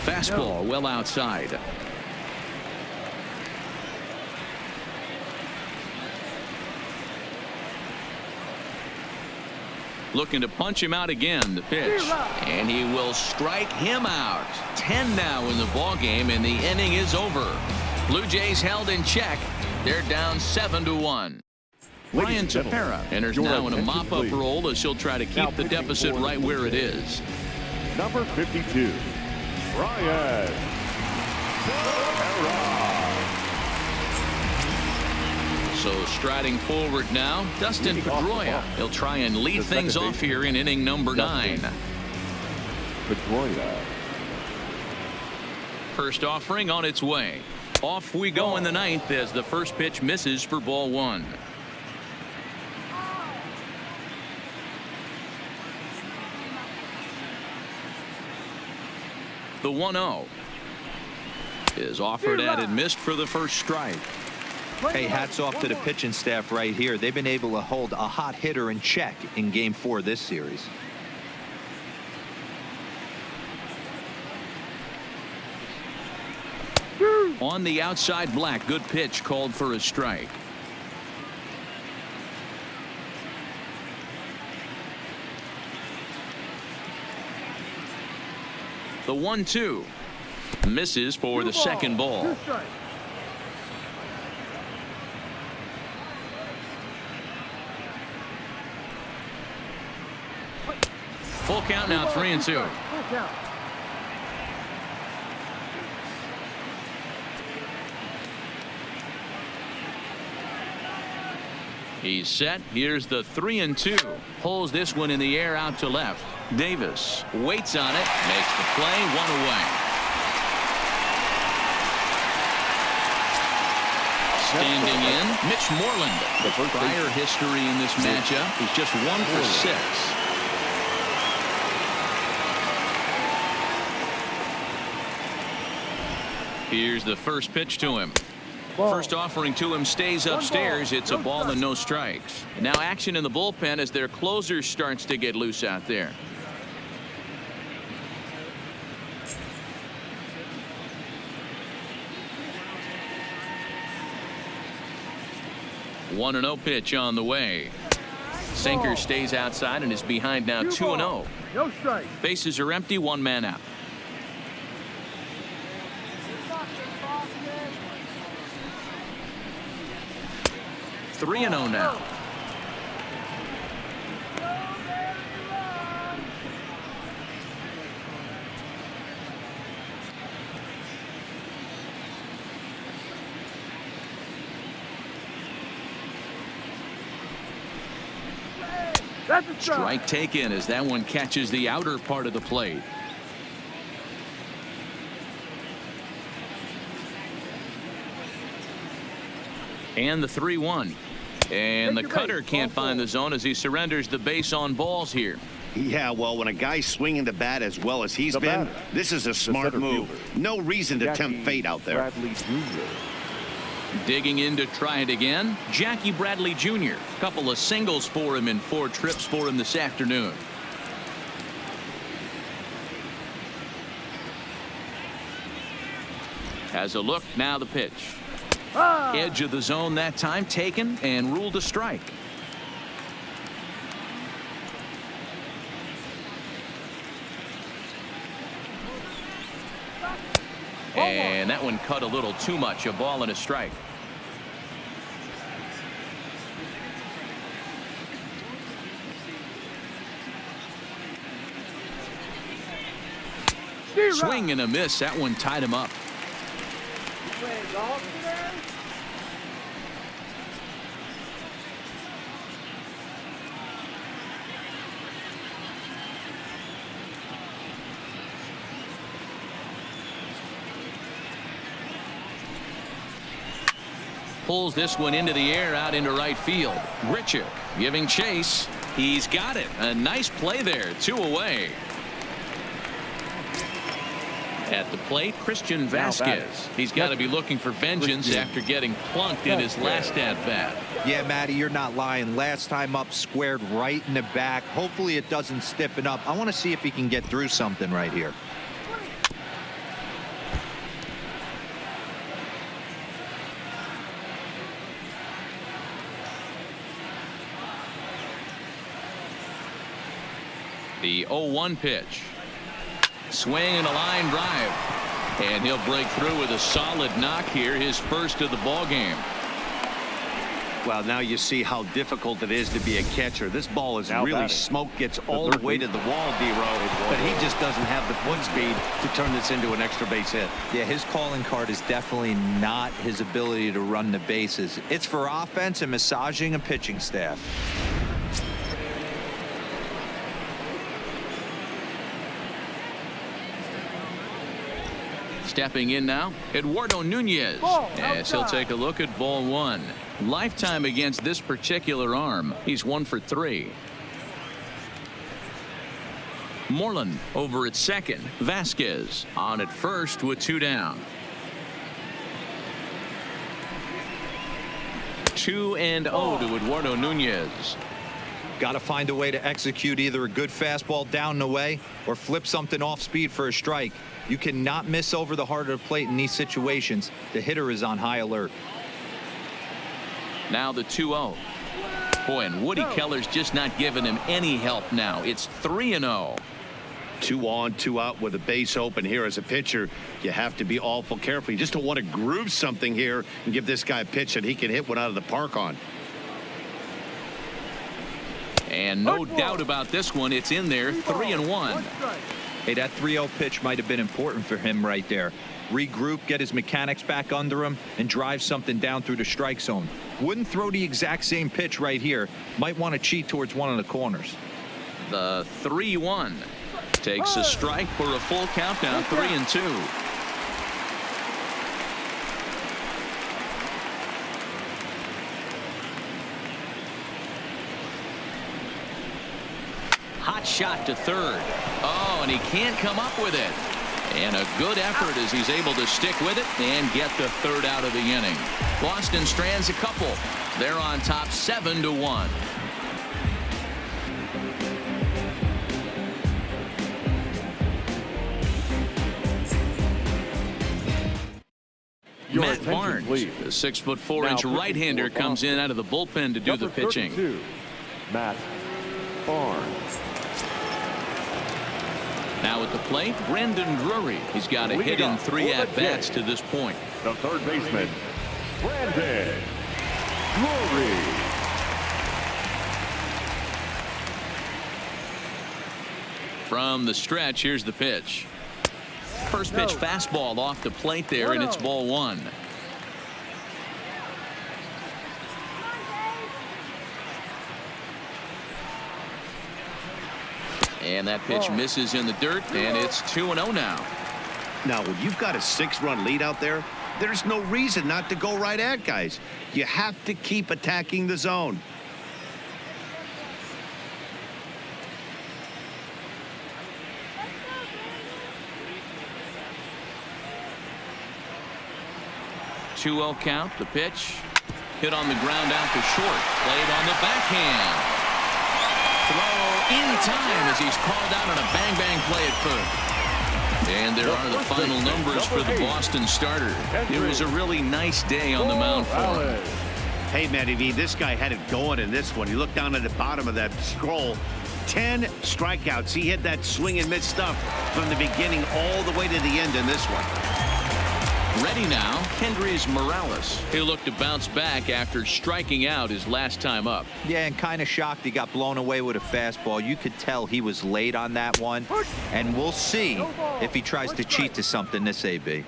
Fastball well outside. Looking to punch him out again. The pitch, and he will strike him out. 10 now in the ball game, and the inning is over. Blue Jays held in check. They're down 7-1. Ryan Tepera enters now in a mop-up role as he'll try to keep the deficit right where it is. Number 52, Ryan Tepera. So striding forward now, Dustin Pedroia. He'll try and lead things off here in inning number 9. Pedroia. First offering on its way. Off we go in the 9th as the first pitch misses for ball 1. The 1-0. is offered at and missed for the first strike. Hey, hats off to the pitching staff right here. They've been able to hold a hot hitter in check in Game 4 this series. On the outside, Black. Good pitch called for a strike. The 1-2 misses for the second ball. Full count now, 3-2. He's set. Here's the 3-2. Pulls this one in the air out to left. Davis waits on it, makes the play, 1 away. Standing in, Mitch Moreland. The prior history in this matchup, he's just 1 for 6. Here's the first pitch to him. First offering to him stays upstairs. It's a ball and no strikes. And now action in the bullpen as their closer starts to get loose out there. One 1-0 pitch on the way. Sinker stays outside and is behind now 2-0. No strike. Bases are empty, 1 man out. Three 3-0 now. That's a Strike taken as that one catches the outer part of the plate. And the 3-1. And the cutter can't find the zone as he surrenders the base on balls here. Yeah, well, when a guy's swinging the bat as well as he's been, this is a smart move. No reason to tempt fate out there. Bradley Jr. Digging in to try it again, Jackie Bradley Jr. Couple of singles for him in 4 trips for him this afternoon. Has a look, now the pitch. Edge of the zone that time taken and ruled a strike. And that one cut a little too much, a ball and a strike. Swing and a miss. That one tied him up. Pulls this one into the air out into right field. Grichuk giving chase. He's got it. A nice play there. 2 away. At the plate, Christian Vasquez. He's got to be looking for vengeance after getting plunked in his last at-bat. Yeah, Matty, you're not lying. Last time up, squared right in the back. Hopefully it doesn't stiffen up. I want to see if he can get through something right here. The 0-1 pitch. Swing and a line drive. And he'll break through with a solid knock here, his first of the ball game. Well, now you see how difficult it is to be a catcher. This ball is really smoke, gets all the way to the wall, D-Row, but he just doesn't have the foot speed to turn this into an extra base hit. Yeah, his calling card is definitely not his ability to run the bases. It's for offense and massaging a pitching staff. Stepping in now, Eduardo Nunez, as he'll take a look at ball 1. Lifetime against this particular arm. He's 1 for 3. Moreland over at second. Vasquez on at first with 2 down. 2-0 to Eduardo Nunez. Got to find a way to execute either a good fastball down and away or flip something off speed for a strike. You cannot miss over the heart of the plate in these situations. The hitter is on high alert. Now the 2-0. Boy, and Woody Keller's just not giving him any help now. It's 3-0. 2 on, 2 out with a base open here. As a pitcher, you have to be awful careful. You just don't want to groove something here and give this guy a pitch that he can hit one out of the park on. And no doubt about this one. It's in there. 3-1. Hey, that 3-0 pitch might have been important for him right there. Regroup, get his mechanics back under him, and drive something down through the strike zone. Wouldn't throw the exact same pitch right here. Might want to cheat towards one of the corners. The 3-1 takes a strike for a full count down. 3-2. Hot shot to third. Oh, and he can't come up with it. And a good effort as he's able to stick with it and get the third out of the inning. Boston strands a couple. They're on top 7-1. Matt Barnes, the 6'4" right-hander, comes in out of the bullpen to do the pitching. 32, Matt Barnes. Now at the plate, Brandon Drury. He's got a hit in 3 at-bats to this point. The third baseman, Brandon Drury. From the stretch, here's the pitch. First pitch fastball off the plate there, and it's ball 1. And that pitch misses in the dirt, and it's 2-0 now. Now, when you've got a 6-run lead out there, there's no reason not to go right at guys. You have to keep attacking the zone. Two-0 count. The pitch hit on the ground out to short. Played on the backhand. Throw in time as he's called out on a bang-bang play at first. And there are the final numbers for the Boston starter. It was a really nice day on the mound for him. Hey, Matty V, this guy had it going in this one. You look down at the bottom of that scroll. 10 strikeouts. He hit that swing and miss stuff from the beginning all the way to the end in this one. Ready now, KENDRYS Morales. He'll look to bounce back after striking out his last time up. Yeah, and kind of shocked he got blown away with a fastball. You could tell he was late on that one. And we'll see if he tries to cheat to something this AB.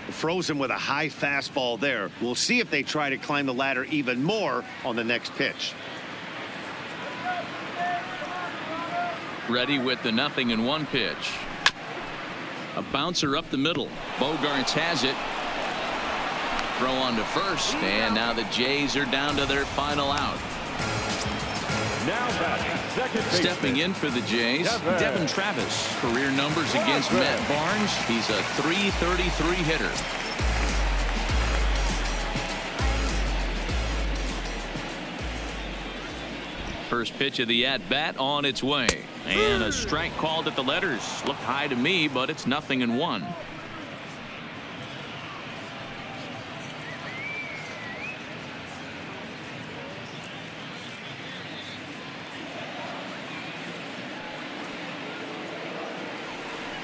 Frozen with a high fastball there. We'll see if they try to climb the ladder even more on the next pitch. Ready with the 0-1 pitch. A bouncer up the middle. Bogarts has it. Throw on to first, and now the Jays are down to their final out. Now batting second baseman. Stepping in for the Jays, Devin Travis. Career numbers against Matt Barnes. He's a .333 hitter. First pitch of the at-bat on its way. And a strike called at the letters. Looked high to me, but it's 0-1.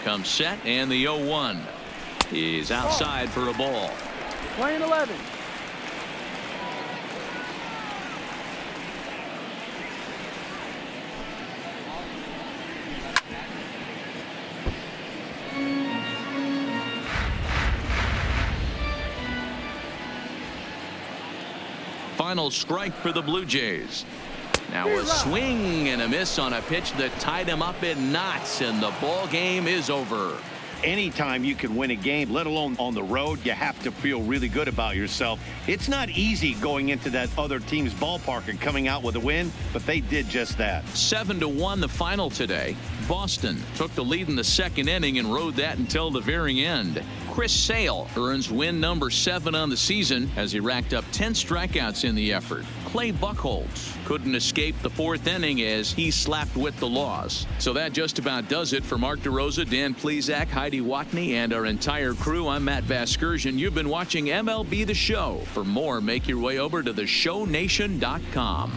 Comes set, and the 0-1 is outside for a ball. Playing 11. Final strike for the Blue Jays. Now a swing and a miss on a pitch that tied him up in knots, and the ball game is over. Anytime you can win a game, let alone on the road, you have to feel really good about yourself. It's not easy going into that other team's ballpark and coming out with a win, but they did just that. 7-1 the final today. Boston took the lead in the second inning and rode that until the very end. Chris Sale earns win number 7 on the season as he racked up 10 strikeouts in the effort. Clay Buchholz couldn't escape the 4th inning as he slapped with the loss. So that just about does it for Mark DeRosa, Dan Plesac, Heidi Watney, and our entire crew. I'm Matt VAZQUEZ. You've been watching MLB The Show. For more, make your way over to theshownation.com.